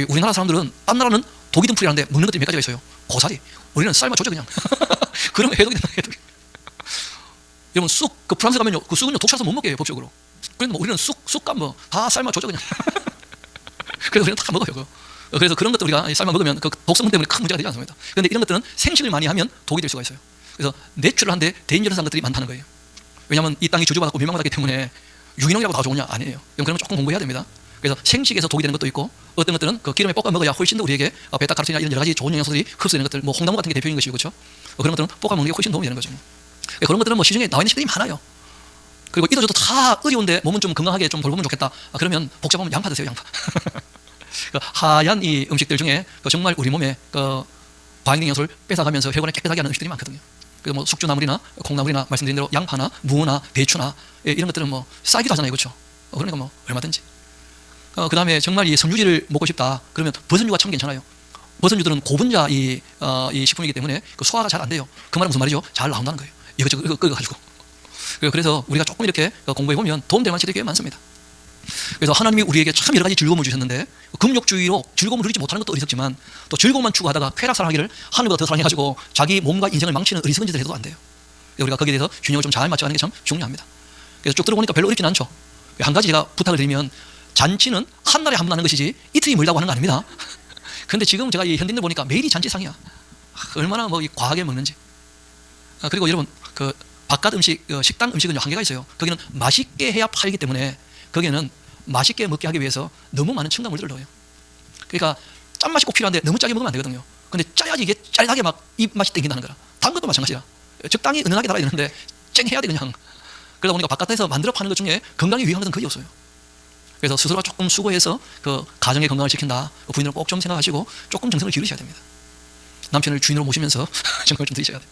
우리나라 사람들은 딴 나라는 독이 듬풀이라는데 먹는 것들이 몇 가지가 있어요. 고사리. 우리는 삶아 줬죠 그냥. 그러면 해독이 된다 해독이. 여러분 쑥, 그 프랑스 가면요 그 쑥은요 독차서 못 먹게 해요 법적으로. 그런데 뭐 우리는 쑥감 뭐 다 삶아 줬죠 그냥. 그래서 우리는 다 먹어요 그거. 그래서 그런 것들 우리가 삶아 먹으면 그 독성 때문에 큰 문제가 되지 않습니다. 그런데 이런 것들은 생식을 많이 하면 독이 될 수가 있어요. 그래서 내추럴한데 데인저러스한 것들이 많다는 거예요. 왜냐하면 이 땅이 저주받았고 멸망받았기 때문에 유기농이라고 다 좋으냐 아니에요. 그러면 조금 공부해야 됩니다. 그래서 생식에서 독이 되는 것도 있고 어떤 것들은 그 기름에 볶아 먹어야 훨씬 더 우리에게 베타카로틴이나 이런 여러 가지 좋은 영양소들이 흡수되는 것들, 뭐 홍당무 같은 게 대표적인 것이고 그렇죠. 그런 것들은 볶아 먹는 게 훨씬 도움이 되는 거죠. 그런 것들은 뭐 시중에 나와 있는 식들이 많아요. 그리고 이도 저도 다 어려운데 몸은 좀 건강하게 좀 돌보면 좋겠다. 그러면 복잡하면 양파 드세요 양파. 그 하얀 이 음식들 중에 정말 우리 몸에 그 과잉된 영양소를 뺏어가면서 혈관을 깨끗하게 하는 음식들이 많거든요. 그래서 뭐 숙주나물이나 콩나물이나 말씀드린 대로 양파나 무나 배추나 이런 것들은 뭐 싸기도 하잖아요, 그렇죠? 그러니까 뭐 얼마든지. 그 다음에 정말 이 섬유질을 먹고 싶다. 그러면 버섯류가 참 괜찮아요. 버섯류들은 고분자 이 식품이기 때문에 그 소화가 잘 안 돼요. 그 말은 무슨 말이죠? 잘 나온다는 거예요. 이것저것 끓여가지고. 그래서 우리가 조금 이렇게 공부해 보면 도움될 만한 책들이 꽤 많습니다. 그래서 하나님이 우리에게 참 여러 가지 즐거움을 주셨는데 금욕주의로 즐거움을 누리지 못하는 것도 어리석지만 또 즐거움만 추구하다가 쾌락사랑하기를 하늘보다 더 사랑해가지고 자기 몸과 인생을 망치는 어리석은 짓을 해도 안 돼요. 우리가 거기에 대해서 균형을 좀 잘 맞춰가는 게 참 중요합니다. 그래서 쭉 들어보니까 별로 어렵진 않죠. 한 가지 제가 부탁을 드리면 잔치는 한 달에 한 번 하는 것이지 이틀이 멀다고 하는 거 아닙니다. 근데 지금 제가 이 현대인들 보니까 매일이 잔치상이야. 얼마나 뭐 과하게 먹는지. 그리고 여러분 그 바깥 음식, 식당 음식은 한계가 있어요. 거기는 맛있게 해야 팔기 때문에 거기는 맛있게 먹게 하기 위해서 너무 많은 첨가물들을 넣어요. 그러니까 짠맛이 꼭 필요한데 너무 짜게 먹으면 안 되거든요. 근데 짜야지 이게 짜릿하게 막 입맛이 땡긴다는 거라. 단 것도 마찬가지야. 적당히 은은하게 달아야 되는데 쨍해야 돼 그냥. 그러다 보니까 바깥에서 만들어 파는 것 중에 건강에 유익한 것은 거의 없어요. 그래서 스스로가 조금 수고해서 그 가정의 건강을 지킨다. 부인을 꼭 좀 생각하시고 조금 정성을 기울이셔야 됩니다. 남편을 주인으로 모시면서 정성을 좀 들이셔야 돼요.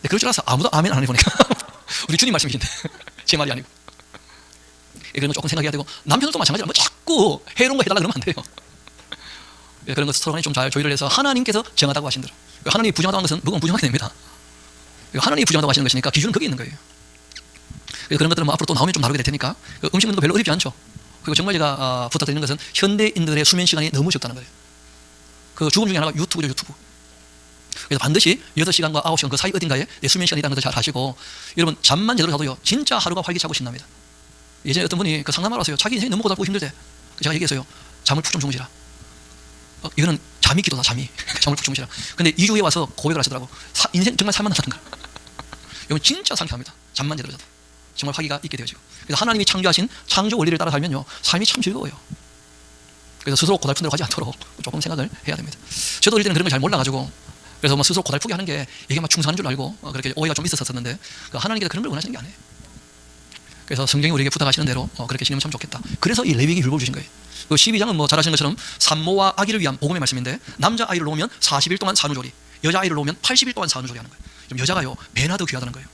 그럴 줄 알아서 아무도 아멘 안 해보니까 우리 주님 말씀이신데 제 말이 아니고. 그런 거 조금 생각해야 되고 남편도 마찬가지로 뭐 자꾸 해로운 거 해달라 그러면 안 돼요. 그런 거 서로 간에 좀 잘 조율을 해서 하나님께서 정하다고 하신 대로. 하나님이 부정하다고 하는 것은 먹으면 부정하게 됩니다. 하나님이 부정하다고 하시는 것이니까 기준은 거기에 있는 거예요. 그런 것들은 뭐 앞으로 또 나오면 좀 다루게 될 테니까 음식 먹는 거 별로 어렵지 않죠. 그리고 정말 제가 부탁드리는 것은 현대인들의 수면 시간이 너무 적다는 거예요. 그 죽음 중에 하나가 유튜브죠, 유튜브. 그래서 반드시 6시간과 9시간 그 사이 어딘가에 내 수면 시간이 있다는 것을 잘 아시고 여러분 잠만 제대로 자도요 진짜 하루가 활기차고 신납니다. 예전에 어떤 분이 그 상담하러 왔어요. 자기 인생이 너무 고달프고 힘들대. 제가 얘기했어요. 잠을 푹 좀 주무시라. 이거는 잠이 기도다, 잠이. 잠을 푹 주무시라. 근데 2주 후에 와서 고백을 하시더라고. 인생 정말 살만하다는 거야. 이건 진짜 상쾌합니다. 잠만 제대로 자도. 정말 활기가 있게 되어지고. 그래서 하나님이 창조하신 창조 원리를 따라 살면요 삶이 참 즐거워요. 그래서 스스로 고달픈 대로 가지 않도록 조금 생각을 해야 됩니다. 저도 어릴 때는 그런 걸 잘 몰라가지고 그래서 뭐 스스로 고달프게 하는 게 이게 막 충성하는 줄 알고 그렇게 오해가 좀 있었었는데 하나님께서 그런 걸 원하시는 게 아니에요. 그래서 성경이 우리에게 부탁하시는 대로 그렇게 지내면 참 좋겠다. 그래서 이 레위기 율법을 주신 거예요. 그 12장은 뭐 잘 아시는 것처럼 산모와 아기를 위한 복음의 말씀인데 남자 아이를 놓으면 40일 동안 산후조리, 여자 아이를 놓으면 80일 동안 산후조리 하는 거예요. 좀 여자가요 배나 더 귀하다는 거예요.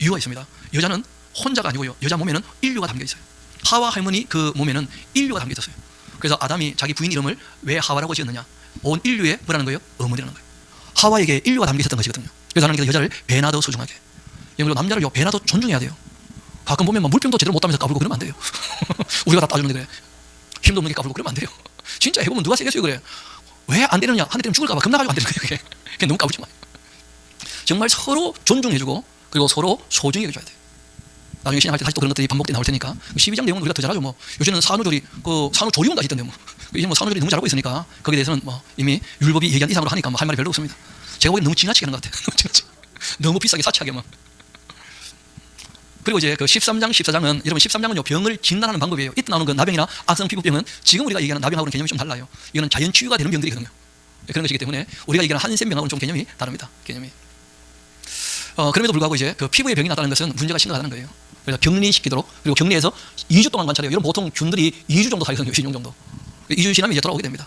이유가 있습니다. 여자는 혼자가 아니고요 여자 몸에는 인류가 담겨 있어요. 하와 할머니 그 몸에는 인류가 담겨 있었어요. 그래서 아담이 자기 부인 이름을 왜 하와라고 지었느냐, 온 인류의 뭐라는 거예요? 어머니라는 거예요. 하와에게 인류가 담겨 있었던 것이거든요. 그래서 하나님께서 여자를 배나 더 소중하게, 그리고 남자를요 배나 더 존중해야 돼요. 가끔 보면 막 물병도 제대로 못 따면서 까불고 그러면 안 돼요. 우리가 다 따주는데 그래. 힘도 없는 게 까불고 그러면 안 돼요. 진짜 해보면 누가 세겠어요 그래. 왜 안 되느냐, 한 대 때문에 죽을까 봐 겁나가지고 안 되는 거예요. 그게 너무 까불지 마요. 정말 서로 존중해주고 그리고 서로 소중히 여겨줘야 돼요. 나중에 신앙할 때 다시 또 그런 것들이 반복돼 나올 테니까 12장 내용은 우리가 더 잘하죠. 뭐 요즘에는 산후조리, 그 산후조리원 다시 있던데 뭐 이제 뭐 산후조리 너무 잘하고 있으니까 거기에 대해서는 뭐 이미 율법이 얘기한 이상으로 하니까 뭐 할 말이 별로 없습니다. 제가 보기엔 너무 지나치게 하는 것 같아요. 너무 비싸게 사치하게 뭐. 그리고 이제 그 13장, 14장은 여러분 13장은요 병을 진단하는 방법이에요. 이때 나오는 그 나병이나 악성 피부병은 지금 우리가 얘기하는 나병하고는 개념이 좀 달라요. 이거는 자연 치유가 되는 병들이거든요. 그런 것이기 때문에 우리가 얘기하는 한센병하고는 좀 개념이 다릅니다. 개념이. 그럼에도 불구하고 이제 그 피부에 병이 나타나는 것은 문제가 심각하다는 거예요. 그래서 격리시키도록, 그리고 격리해서 2주 동안 관찰해요. 여러분 보통 균들이 2주 정도 살거든요. 2주 정도. 2주 지나면 이제 돌아오게 됩니다.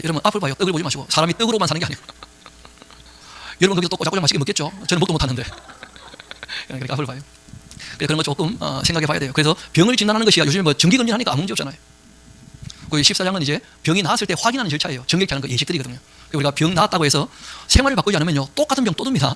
여러분 앞을 봐요. 떡을 보지 마시고. 사람이 떡으로만 사는 게 아니에요. 여러분 거기서 떡 꼬작꼬작 맛있게 먹겠죠? 저는 먹도 못하는데. 그러니까 앞을 봐요. 그런 거 조금 생각해 봐야 돼요. 그래서 병을 진단하는 것이 요즘에 뭐 정기검진하니까 아무 문제 없잖아요. 그 14장은 이제 병이 나았을 때 확인하는 절차예요. 정맥하는 거 예식들이거든요. 우리가 병 나았다고 해서 생활을 바꾸지 않으면요 똑같은 병 또 듭니다.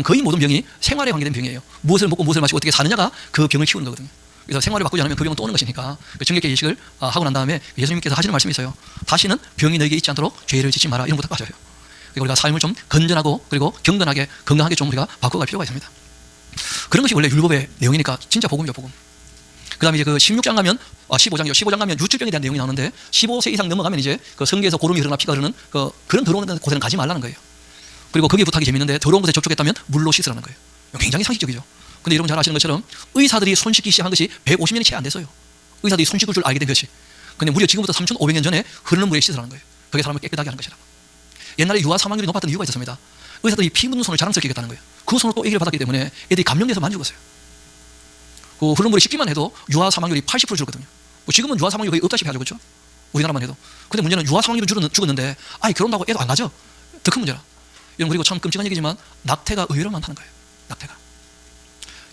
거의 모든 병이 생활에 관계된 병이에요. 무엇을 먹고 무엇을 마시고 어떻게 사느냐가 그 병을 키우는 거거든요. 그래서 생활을 바꾸지 않으면 그 병은 또 오는 것이니까 그 정맥계 예식을 하고 난 다음에 예수님께서 하시는 말씀이 있어요. 다시는 병이 너에게 있지 않도록 죄를 짓지 마라, 이런 부탁 하셔요. 그러니까 우리가 삶을 좀 건전하고 그리고 경건하게 건강하게 좀 우리가 바꿔갈 필요가 있습니다. 그런 것이 원래 율법의 내용이니까 진짜 복음이죠, 복음. 그 다음에 이제 그 16장 가면 15장이죠. 15장 가면 유출병에 대한 내용이 나오는데 15세 이상 넘어가면 이제 그 성계에서 고름이 흐르나 피가 흐르는 그런 더러운 곳에는 가지 말라는 거예요. 그리고 거기에 부탁이 재밌는데 더러운 곳에 접촉했다면 물로 씻으라는 거예요. 굉장히 상식적이죠. 근데 여러분 잘 아시는 것처럼 의사들이 손 씻기 시작한 것이 150년이 채 안 됐어요. 의사들이 손 씻을 줄 알게 된 것이. 근데 무려 지금부터 3,500년 전에 흐르는 물에 씻으라는 거예요. 그게 사람을 깨끗하게 하는 것이라고. 옛날에 유아 사망률이 높았던 이유가 있었습니다. 의사들이 피 묻는 손을 자랑스럽게 했다는 거예요. 그 손을 또 애기를 받았기 때문에 애들이 감염돼서 많이 죽었어요. 그 흐르는 물에 씻기만 해도 유아 사망률이 80% 줄었거든요. 뭐 지금은 유아 사망률이 거의 없다시피 하죠, 그렇죠? 우리나라만 해도. 근데 문제는 유아 사망률은 죽었는데 아이 결혼하고 애도 안 가죠. 더 큰 문제라. 여러분 그리고 참 끔찍한 얘기지만 낙태가 의외로 많다는 거예요. 낙태가.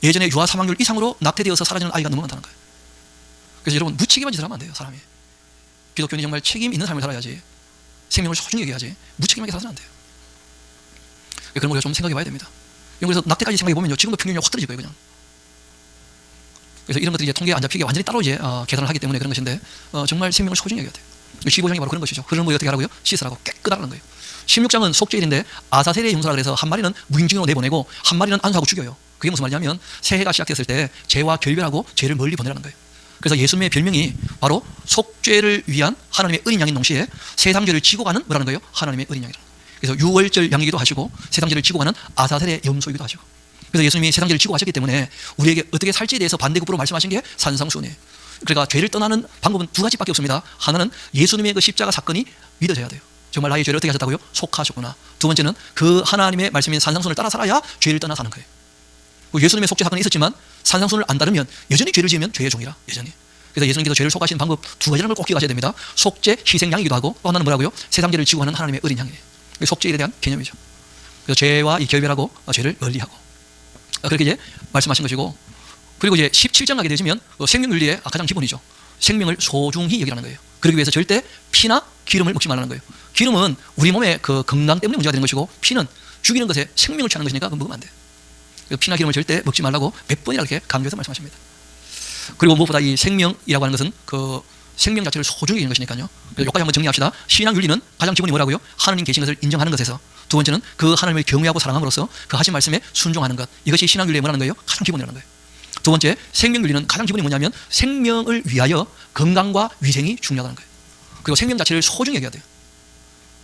예전에 유아 사망률 이상으로 낙태되어서 사라지는 아이가 너무 많다는 거예요. 그래서 여러분 무책임한 짓을 하면 안 돼요, 사람이. 기독교인이 정말 책임 있는 삶을 살아야지. 생명을 소중히 여겨야지. 무책임하게 살아서는 안 돼요. 그런 걸 좀 생각해 봐야 됩니다. 그래서 낙태까지 생각해 보면요 지금도 평균이 확 떨어질 거예요, 그냥. 그래서 이런 것들이 이제 통계에 안 잡히게 완전히 따로 이제 계산을 하기 때문에 그런 것인데 정말 생명을 소중히 여겨야 돼요. 15장이 바로 그런 것이죠. 흐르는 물을 어떻게 하라고요? 씻으라고, 깨끗하라는 거예요. 16장은 속죄일인데 아사셀의 용서라 그래서 한 마리는 무인증으로 내보내고 한 마리는 안수하고 죽여요. 그게 무슨 말이냐면 새해가 시작됐을 때 죄와 결별하고 죄를 멀리 보내라는 거예요. 그래서 예수님의 별명이 바로 속죄를 위한 하나님의 어린 양인 동시에 세상 죄를 지고 가는 뭐라는 거예요? 하나님의 어린 양이라는 거예요. 그래서 유월절 양이기도 하시고 세상 죄를 지고 가는 아사셀의 염소이기도 하시고, 그래서 예수님이 세상 죄를 지고 가셨기 때문에 우리에게 어떻게 살지에 대해서 반대급부로 말씀하신 게 산상수훈이에요. 그러니까 죄를 떠나는 방법은 두 가지밖에 없습니다. 하나는 예수님의 그 십자가 사건이 믿어져야 돼요. 정말 나의 죄를 어떻게 하셨다고요? 속하셨구나. 두 번째는 그 하나님의 말씀인 산상순을 따라 살아야 죄를 떠나 사는 거예요. 예수님의 속죄 사건이 있었지만 산상순을 안 따르면 여전히 죄를 지으면 죄의 종이라, 여전히. 그래서 예수님께서 죄를 속하시는 방법 두 가지라는 걸 꼭 기억하셔야 됩니다. 속죄, 희생양이기도 하고, 또 하나는 뭐라고요? 세상 죄를 지고 가는 하나님의 어린 양이에요. 속죄에 대한 개념이죠. 그래서 죄와 이 결별하고 죄를 멀리하고, 그렇게 이제 말씀하신 것이고, 그리고 이제 17장 가게 되시면 생명윤리의 가장 기본이죠. 생명을 소중히 여기라는 거예요. 그러기 위해서 절대 피나 기름을 먹지 말라는 거예요. 기름은 우리 몸의 그 건강 때문에 문제가 되는 것이고, 피는 죽이는 것에 생명을 취하는 것이니까 그건 먹으면 안 돼요. 피나 기름을 절대 먹지 말라고 몇 번이나 이렇게 강조해서 말씀하십니다. 그리고 무엇보다 이 생명이라고 하는 것은 그 생명 자체를 소중히 여기는 것이니까요. 여기까지 한번 정리합시다. 신앙 윤리는 가장 기본이 뭐라고요? 하나님 계신 것을 인정하는 것에서, 두 번째는 그 하나님을 경외하고 사랑함으로써 그 하신 말씀에 순종하는 것, 이것이 신앙 윤리의 뭐라는 거예요? 가장 기본이라는 거예요. 두 번째, 생명 윤리는 가장 기본이 뭐냐면 생명을 위하여 건강과 위생이 중요하다는 거예요. 그리고 생명 자체를 소중히 여겨야 돼요.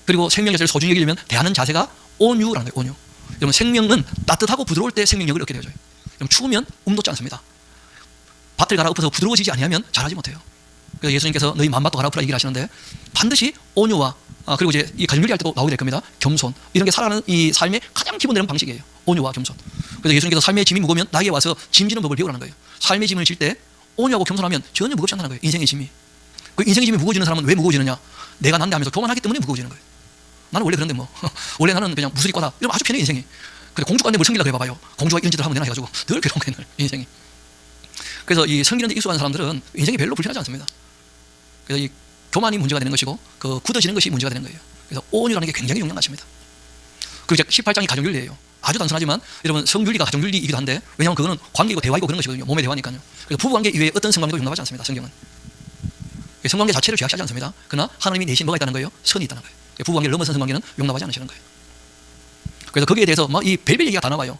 그리고 생명 자체를 소중히 여기려면 대하는 자세가 온유라는 거예요. 온유. 여러분, 생명은 따뜻하고 부드러울 때 생명력을 얻게 되어져요. 여러분, 추우면 움돋지 않습니다. 밭을 갈아엎어서 부드러워지지 아니하면 자라지 못해요. 그래서 예수님께서 너희 만밭도 갈아엎으라 얘기를 하시는데, 반드시 온유와 그리고 이제 이 가정 윤리할 때도 나오게 될 겁니다. 겸손, 이런 게 살아가는 이 삶의 가장 기본되는 방식이에요. 온유와 겸손. 그래서 예수님께서 삶의 짐이 무거우면 나에게 와서 짐지는 법을 배우라는 거예요. 삶의 짐을 질 때 온유하고 겸손하면 전혀 무겁지 않다는 거예요. 인생의 짐이. 그 인생의 짐이 무거워지는 사람은 왜 무거워지느냐? 내가 난데하면서 교만하기 때문에 무거워지는 거예요. 나는 원래 그런데 뭐 원래 나는 그냥 무수리과다 이러면 아주 편해 인생이. 근데 공주과인데 뭘 섬기려고 해봐봐요. 공주가 이런 짓을 하면 되나 해가지고 늘 괴로운 거예요, 늘 인생이. 그래서 이 섬기는 데 익숙한 사람들은 인생이 별로 불편하지 않습니다. 그래서 이 교만이 문제가 되는 것이고 그 굳어지는 것이 문제가 되는 거예요. 그래서 온유라는 게 굉장히 중요한 것입니다. 그리고 이제 18장이 가정윤리예요. 아주 단순하지만 여러분, 성윤리가 가정윤리이기도 한데, 왜냐하면 그거는 관계이고 대화이고 그런 것이거든요. 몸의 대화니까요. 그래서 부부관계 이외에 어떤 성관계도 용납하지 않습니다. 성경은 성관계 자체를 죄악시하지 않습니다. 그러나 하나님이 내신 뭐가 있다는 거예요? 선이 있다는 거예요. 부부관계를 넘어선 성관계는 용납하지 않으시는 거예요. 그래서 거기에 대해서 막 이 별별 얘기가 다 나와요.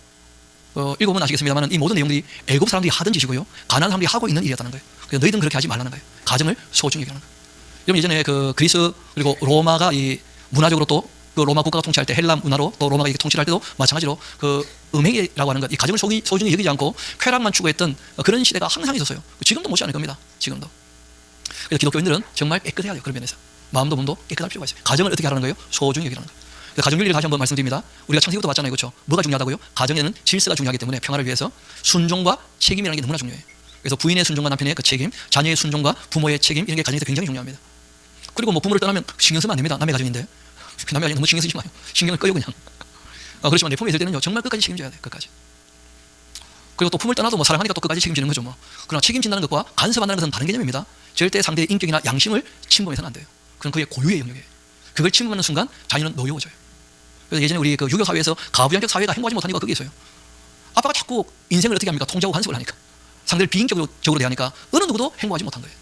읽어보면 아시겠습니다만 이 모든 내용들이 애굽 사람들이 하던 짓이고요, 가나안 사람들이 하고 있는 일이었다는 거예요. 그래서 너희들은 그렇게 하지 말라는 거예요. 가정을 소중히 여기라는 거예요. 여러분, 예전에 그 그리스 그리고 로마가 이 문화적으로 또 그 로마 국가가 통치할 때 헬라 문화로 또 로마가 통치를 할 때도 마찬가지로 그 음행이라고 하는 것, 이 가정을 소중히 여기지 않고 쾌락만 추구했던 그런 시대가 항상 있었어요. 지금도 못지않을 겁니다. 지금도. 그래서 기독교인들은 정말 깨끗해야 돼요. 그런 면에서 마음도 몸도 깨끗할 필요가 있어요. 가정을 어떻게 하라는 거예요? 소중히 여기라는 거예요. 가정윤리를 다시 한번 말씀드립니다. 우리가 창세기부터 봤잖아요, 그렇죠? 뭐가 중요하다고요? 가정에는 질서가 중요하기 때문에 평화를 위해서 순종과 책임이라는 게 너무나 중요해요. 그래서 부인의 순종과 남편의 그 책임, 자녀의 순종과 부모의 책임, 이런 게 가정에서 굉장히 중요합니다. 그리고 뭐 부모를 떠나면 신경 쓰면 안 됩니다. 남의 가정인데. 남의 가정에 너무 신경 쓰지 마요. 신경을 꺼요 그냥. 그렇지만 내 품에 있을 때는요, 정말 끝까지 책임져야 돼. 끝까지. 그리고 또 품을 떠나도 뭐 사랑하니까 또 끝까지 책임지는 거죠 뭐. 그러나 책임진다는 것과 간섭한다는 것은 다른 개념입니다. 절대 상대의 인격이나 양심을 침범해서는 안 돼요. 그건 그의 고유의 영역이에요. 그걸 침범하는 순간 자녀는 노여워져요. 그래서 예전에 우리 그 유교 사회에서 가부장적 사회가 행복하지 못한 이유가 거기에 있어요. 아빠가 자꾸 인생을 어떻게 합니까? 통제하고 간섭을 하니까. 상대를 비인격적으로 대하니까 어느 누구도 행복하지 못한 거예요.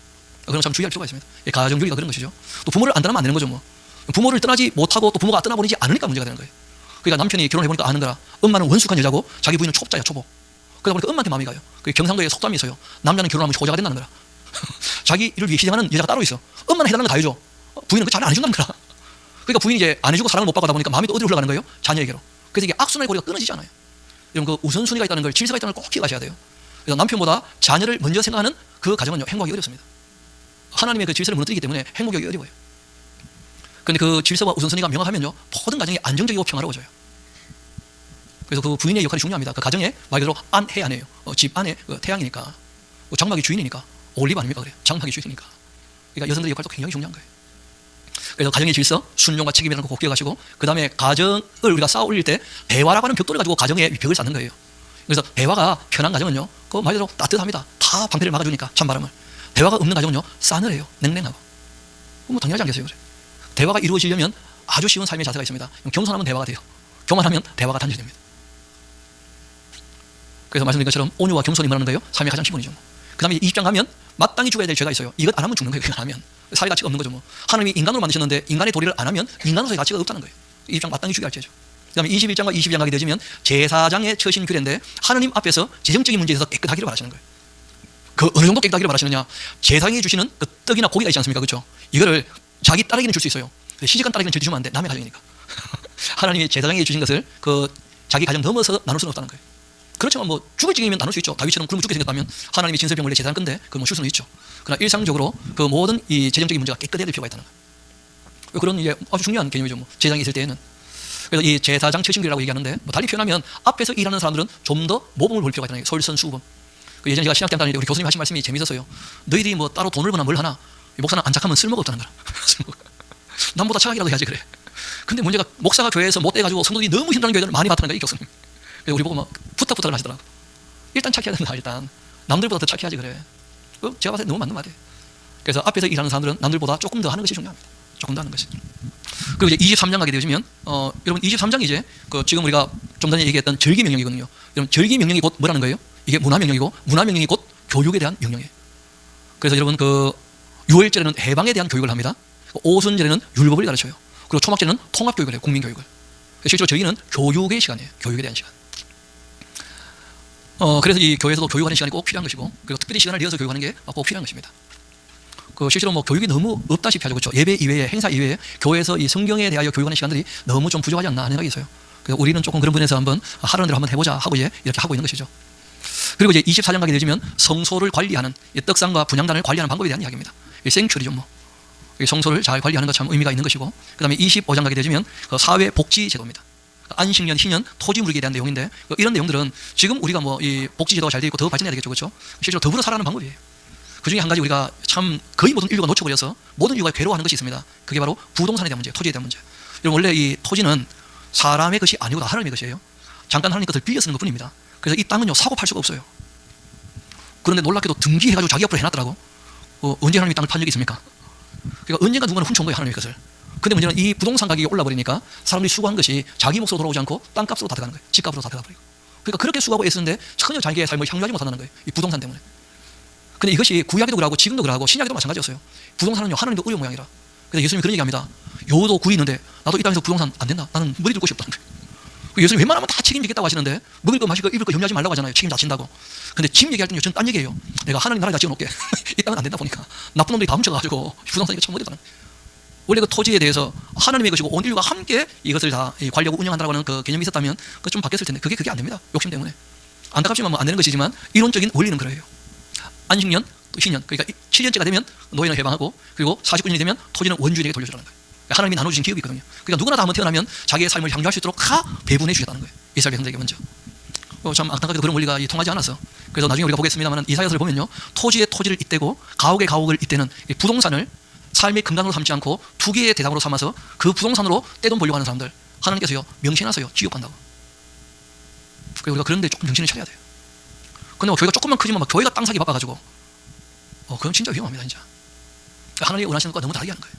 그럼 참 주의할 필요가 있습니다. 가정윤리가 그런 것이죠. 또 부모를 안 떠나면 안 되는 거죠 뭐. 부모를 떠나지 못하고 또 부모가 떠나보내지 않으니까 문제가 되는 거예요. 그러니까 남편이 결혼해보니까 아는 거라, 엄마는 원숙한 여자고 자기 부인은 초보자야, 초보. 그러다 보니까 엄마한테 마음이 가요. 경상도에 속담이 있어요. 남자는 결혼하면 효자가 된다는 거라. 자기 일을 위해 희생하는 여자가 따로 있어. 엄마는 해달라는 거 다 해줘. 부인은 그 잘 안 해준다는 거라. 그러니까 부인이 이제 안 해주고 사랑을 못 받다 보니까 마음이 또 어디로 흘러가는 거예요? 자녀에게로. 그래서 이게 악순환의 고리가 끊어지지 않아요. 여러분, 그 우선순위가 있다는 걸, 질서가 있다는 걸 꼭 기억하셔야 돼요. 그래서 남편보다 자녀를 먼저 생각하는 그 가정은요, 행복하기 어렵습니다. 하나님의 그 질서를 무너뜨리기 때문에 행복하기 어려워요. 그런데 그 질서와 우선순위가 명확하면요, 모든 가정이 안정적이고 평화로워져요. 그래서 그 부인의 역할이 중요합니다. 그 가정에 말 그대로 해 안에요. 집 안에 태양이니까, 장막이 주인이니까, 올리브 아닙니까? 그래요. 장막이 주인이니까. 그러니까 여성들의 역할도 굉장히 중요한 거예요. 그래서 가정의 질서, 순종과 책임이라는 거 꼭 기억하시고, 그 다음에 가정을 우리가 쌓아 올릴 때 대화라고 하는 벽돌을 가지고 가정에 벽을 쌓는 거예요. 그래서 대화가 편한 가정은요, 그 말 그대로 따뜻합니다. 다 방패를 막아주니까, 찬바람을. 대화가 없는 가정은요, 싸늘해요. 냉랭하고. 뭐 당연하지 않겠어요? 그래. 대화가 이루어지려면 아주 쉬운 삶의 자세가 있습니다. 겸손하면 대화가 돼요. 교만하면 대화가 단절됩니다. 그래서 말씀드린 것처럼 온유와 겸손이 말하는 거예요. 삶의 가장 기본이죠. 그 다음에 20장 가면 마땅히 죽어야 될 죄가 있어요. 이것 안 하면 죽는 거예요. 그거 안 하면 사회 가치가 없는 거죠 뭐. 하나님이 인간으로 만드셨는데 인간의 도리를 안 하면 인간으로서의 가치가 없다는 거예요. 20장 마땅히 죽여야 할 죄죠. 그 다음에 21장과 22장 가게 되면 제사장의 처신 규례인데, 하나님 앞에서 재정적인 문제에서 깨끗하기를 바라시는 거예요. 그 어느 정도 깨끗하기를 바라시느냐. 제사장이 주시는 그 떡이나 고기가 있지 않습니까? 그렇죠? 이거를 자기 딸에게는 줄 수 있어요. 시집간 딸에게는 절대 주면 안 돼. 남의 가정이니까. 하나님이 제사장에게 주신 것을 그 자기 가정 넘어서 나눌 수는 없다는 거예요. 그렇지만 뭐 죽을 지경이면 나눌 수 있죠. 다윗처럼 굶어 죽게 생겼다면 하나님이 진설병 원래 제사장 건데 그걸 줄 수는 있죠. 그러나 일상적으로 그 모든 이 재정적인 문제가 깨끗해야 될 필요가 있다는 거예요. 그런 이제 아주 중요한 개념이죠. 뭐 제사장이 있을 때에는. 그래서 이 제사장 최신교라고 얘기하는데 뭐 달리 표현하면 앞에서 일하는 사람들은 좀 더 모범을 볼 필요가 있다는 거예요. 솔선수범. 그 예전에 제가 신학대학 다닐 때 우리 교수님 하신 말씀이 재밌었어요. 너희들이 뭐 따로 돈을 버나 뭘 하나 목사는 안 착하면 쓸모가 없다는 거야. 남보다 착하기라도 해야지 그래. 근데 문제가 목사가 교회에서 못 돼가지고 성도들이 너무 힘들어하는 교회들을 많이 봤다는 거예요. 이 교수님. 그래서 우리 보고 막 부탁을 하시더라고. 일단 착해야 된다. 일단 남들보다 더 착해야지 그래. 제가 봤을 때 너무 맞는 말이에요. 그래서 앞에서 일하는 사람들은 남들보다 조금 더 하는 것이 중요합니다. 조금 더 하는 것이. 그리고 이제 23장 가게 되시면 여러분 23장이 이제 그 지금 우리가 좀 전에 얘기했던 절기 명령이거든요. 여러분 절기 명령이 곧 뭐라는 거예요? 이게 문화 명령이고 문화 명령이 곧 교육에 대한 명령이에요. 그래서 여러분 그 6월절에는 해방에 대한 교육을 합니다. 오순절에는 율법을 가르쳐요. 그리고 초막절에는 통합 교육을 해요. 국민 교육을. 실제로 저희는 교육의 시간이에요. 교육에 대한 시간. 그래서 이 교회에서도 교육하는 시간이 꼭 필요한 것이고, 그리고 특별히 시간을 내어서 교육하는 게 꼭 필요한 것입니다. 그 실제로 뭐 교육이 너무 없다시피 하죠. 그렇죠? 예배 이외에 행사 이외에 교회에서 이 성경에 대하여 교육하는 시간들이 너무 좀 부족하지 않나 하는 생각이 있어요. 그래서 우리는 조금 그런 분에서 한번 하라는 대로 한번 해보자 하고 이제 이렇게 하고 있는 것이죠. 그리고 이제 24장 가게 되면 성소를 관리하는 떡상과 분향단을 관리하는 방법에 대한 이야기입니다. 생추리죠 뭐. 성소를 잘 관리하는 것 참 의미가 있는 것이고, 그 다음에 25장 가게 되면 그 사회 복지 제도입니다. 안식년, 희년, 토지 물기에 대한 내용인데 이런 내용들은 지금 우리가 뭐 이 복지 제도가 잘 되어 있고 더 발전해야 되겠죠, 그렇죠? 실제로 더불어 살아가는 방법이에요. 그 중에 한 가지 우리가 참 거의 모든 인류가 놓쳐버려서 모든 인류가 괴로워하는 것이 있습니다. 그게 바로 부동산에 대한 문제, 토지에 대한 문제. 여러분 원래 이 토지는 사람의 것이 아니고 다 하나님의 것이에요. 잠깐 하나님 것을 빌려 쓰는 것뿐입니다. 그래서 이 땅은요 사고 팔 수가 없어요. 그런데 놀랍게도 등기해가지고 자기 앞으로 해놨더라고. 언제 하나님이 땅을 판 적이 있습니까? 그러니까 언젠가 누군가는 훔쳐온 거예요, 하나님의 것을. 근데 문제는 이 부동산 가격이 올라버리니까 사람들이 수고한 것이 자기 몫으로 돌아오지 않고 땅값으로 다 들어가는 거예요. 집값으로 다 들어가버리고. 그러니까 그렇게 수고하고 애쓰는데 전혀 자기의 삶을 향유하지 못한다는 거예요. 이 부동산 때문에. 근데 이것이 구약에도 그러고 지금도 그러고 신약에도 마찬가지였어요. 부동산은요 하나님도 의료 모양이라. 그래서 예수님이 그런 얘기합니다. 요도 굴이 있는데 나도 이 땅에서 부동산 안 된다. 나는 머리 둘 곳이 없다는 거예요. 예수님 웬만하면 다 책임지겠다고 하시는데 먹을 거 마실 거 입을 거 염려하지 말라고 하잖아요. 책임 다 진다고. 근데 지금 얘기할 때는 저는 딴 얘기예요. 내가 하나님 나라를 다 지어놓을게. 이 땅은 안 된다 보니까 나쁜 놈들이 다 훔쳐가지고 부동산이 참 어렵다는 거예요. 원래 그 토지에 대해서 하나님의 것이고 온 인류가 함께 이것을 다 관리하고 운영한다고 하는 그 개념이 있었다면 그 좀 바뀌었을 텐데 그게 안 됩니다. 욕심 때문에. 안타깝지만 뭐 안 되는 것이지만 이론적인 원리는 그래요. 안식년 또 희년, 그러니까 7년째가 되면 노예는 해방하고 그리고 49년이 되면 토지는 원주인에게 돌려주라는 거예요. 하나님이 나눠주신 기업이 있거든요. 그러니까 누구나 다 한번 태어나면 자기의 삶을 향유할 수 있도록 다 배분해 주셨다는 거예요. 이스라엘 백성들에게 먼저. 참 안타깝게도 그런 원리가 통하지 않아서. 그래서 나중에 우리가 보겠습니다만 이사야서를 보면요, 토지에 토지를 잇대고 가옥에 가옥을 잇대는 부동산을 삶의 건강으로 삼지 않고 투기의 대상으로 삼아서 그 부동산으로 떼돈 벌려고 하는 사람들 하나님께서요 명시해놨어요. 지옥 간다고. 그래서 우리가 그런데 조금 정신을 차려야 돼요. 근데 뭐 교회가 조금만 크지만 막 교회가 땅 사기 바빠가지고 그건 진짜 위험합니다. 진짜. 하나님이 원하시는 것과 너무 다르게 하는 거예요.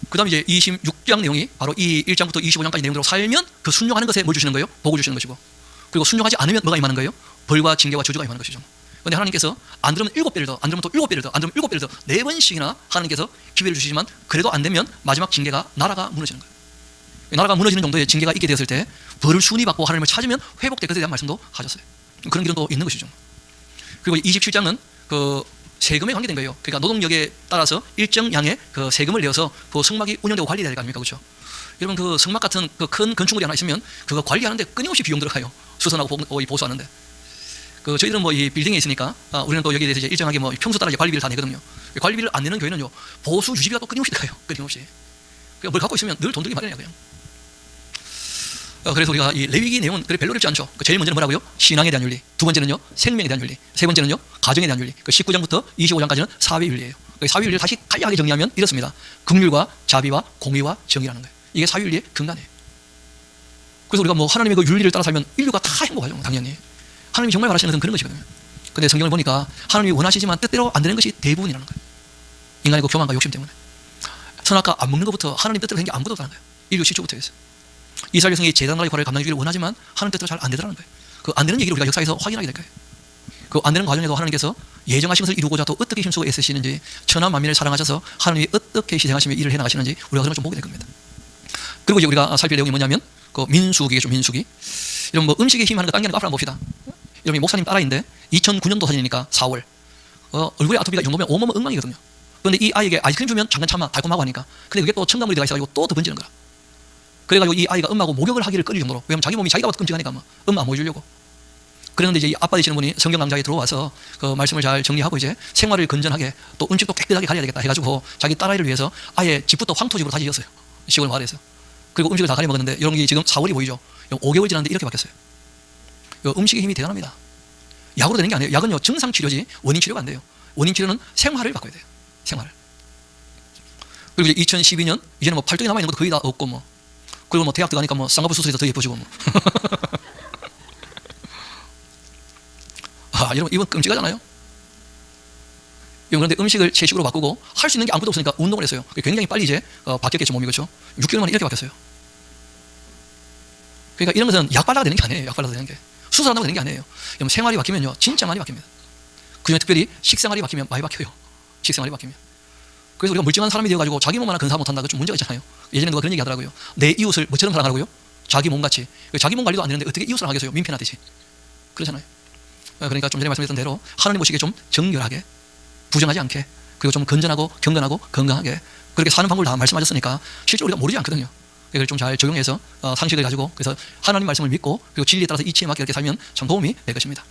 그 다음에 이제 26장 내용이 바로 이 1장부터 25장까지 내용대로 살면 그 순종하는 것에 뭘 주시는 거예요? 복을 주시는 것이고, 그리고 순종하지 않으면 뭐가 임하는 거예요? 벌과 징계와 저주가 임하는 것이죠. 그런데 하나님께서 안 들으면 7배를 더, 안 들으면 또 7배를 더, 안 들으면 7배를 더 4번씩이나 하나님께서 기회를 주시지만 그래도 안 되면 마지막 징계가 나라가 무너지는 거예요. 나라가 무너지는 정도의 징계가 있게 되었을 때 벌을 순위 받고 하나님을 찾으면 회복될 것에 대한 말씀도 하셨어요. 그런 길은 또 있는 것이죠. 그리고 27장은 그 세금에 관계된 거예요. 그러니까 노동력에 따라서 일정 양의 그 세금을 내어서 그 성막이 운영되고 관리돼야 될 거 아닙니까, 그렇죠? 여러분 그 성막 같은 그 큰 건축물이 하나 있으면 그거 관리하는데 끊임없이 비용 들어가요. 수선하고 보수하는데. 그 저희들은 뭐 이 빌딩에 있으니까 우리는 또 여기에 대해서 이제 일정하게 뭐 평수 따라 관리비를 다 내거든요. 관리비를 안 내는 교회는요 보수 유지비가 또 끊임없이 들어가요. 끊임없이. 그러니까 뭘 갖고 있으면 늘 돈 들기 마련이야 그냥. 그래서 우리가 이 레위기 내용은 그래 별로 어렵지 않죠. 제일 먼저는 뭐라고요? 신앙에 대한 윤리. 두 번째는요 생명에 대한 윤리. 세 번째는요 가정에 대한 윤리. 그 19장부터 25장까지는 사회 윤리예요. 그 사회 윤리를 다시 간략하게 정리하면 이렇습니다. 긍휼과 자비와 공의와 정의라는 거예요. 이게 사회 윤리의 근간이에요. 그래서 우리가 뭐 하나님의 그 윤리를 따라 살면 인류가 다 행복하죠, 당연히. 하나님이 정말 바라시는 것은 그런 것이거든요. 근데 성경을 보니까 하나님이 원하시지만 뜻대로 안 되는 것이 대부분이라는 거예요. 인간의 그 교만과 욕심 때문에. 선악과 안 먹는 것부터 하나님 뜻대로 된 게 아무것도 없다는 거예요. 인류 시초부터 해서. 이스라엘 백성이 제단 나라의 관을 감당해주기를 원하지만 하나님 뜻대로 잘 안 되더라는 거예요. 그 안 되는 얘기를 우리가 역사에서 확인하게 될 거예요. 그 안 되는 과정에도 하나님께서 예정하신 것을 이루고자 또 어떻게 힘쓰고 애쓰시는지, 천하 만민을 사랑하셔서 하나님이 어떻게 희생하시며 일을 해나가시는지 우리가 그런 걸 좀 보게 될 겁니다. 그리고 이제 우리가 살필 내용이 뭐냐면 그 민수기겠죠. 민수기. 이런 뭐 음식에 힘하는 거 딴 게 아니고 앞으로 한번 봅시다. 여러분이 목사님 딸아이인데 2009년도 사진이니까 4월. 얼굴에 아토피가 이 정도면 온몸은 엉망이거든요. 그런데 이 아이에게 아이스크림 주면 잠깐 참아 달콤하고 하니까. 근데 그게 또 첨가물이 들어가 있어가지고 또 더 번지는 거야. 그래가지고 이 아이가 엄마하고 목욕을 하기를 꺼릴 정도로. 왜냐면 자기 몸이 자기가 봐도 끔찍하니까 뭐 엄마 안 보여주려고. 그런데 이제 이 아빠 되시는 분이 성경 강좌에 들어와서 그 말씀을 잘 정리하고 이제 생활을 건전하게 또 음식도 깨끗하게 가려야 되겠다 해가지고 자기 딸아이를 위해서 아예 집부터 황토집으로 다시 지었어요. 시골 마을에서. 그리고 음식을 다 가려 먹었는데 이런 게 지금 4월이 보이죠. 5개월 지났는데 이렇게 바뀌었어요. 음식의 힘이 대단합니다. 약으로 되는 게 아니에요. 약은요 증상 치료지 원인 치료가 안 돼요. 원인 치료는 생활을 바꿔야 돼요. 생활을. 그리고 이제 2012년 이제는 뭐 팔뚝이 남아 있는 것도 거의 다 없고 뭐 그리고 뭐 대학 들어가니까 뭐 쌍꺼풀 수술해서 더 예뻐지고 뭐. 아, 여러분 이건 끔찍하잖아요. 그런데 음식을 채식으로 바꾸고 할 수 있는 게 아무것도 없으니까 운동을 했어요. 굉장히 빨리 이제 바뀌었겠죠 몸이. 그렇죠. 6개월 만에 이렇게 바뀌었어요. 그러니까 이런 것은 약 발라가 되는 게 아니에요. 약 발라도 되는 게. 수술한다고 되는 게 아니에요. 여러분 생활이 바뀌면요 진짜 많이 바뀝니다. 그중에 특별히 식생활이 바뀌면 많이 바뀌어요. 식생활이 바뀌면. 그래서 우리가 멀쩡한 사람이 되어가지고 자기 몸 하나 근사 못한다. 그 좀 문제가 있잖아요. 예전에 누가 그런 얘기 하더라고요. 내 이웃을 뭐처럼 사랑하라고요? 자기 몸같이. 자기 몸 관리도 안 되는데 어떻게 이웃을 하겠어요? 민폐나듯이. 그렇잖아요. 그러니까 좀 전에 말씀드렸던 대로 하나님 보시기에 좀 정결하게 부정하지 않게 그리고 좀 건전하고 경건하고 건강하게 그렇게 사는 방법을 다 말씀하셨으니까 실제로 우리가 모르지 않거든요. 그걸 좀 잘 적용해서 상식을 가지고 그래서 하나님 말씀을 믿고 그리고 진리에 따라서 이치에 맞게 이렇게 살면 참 도움이 될 것입니다.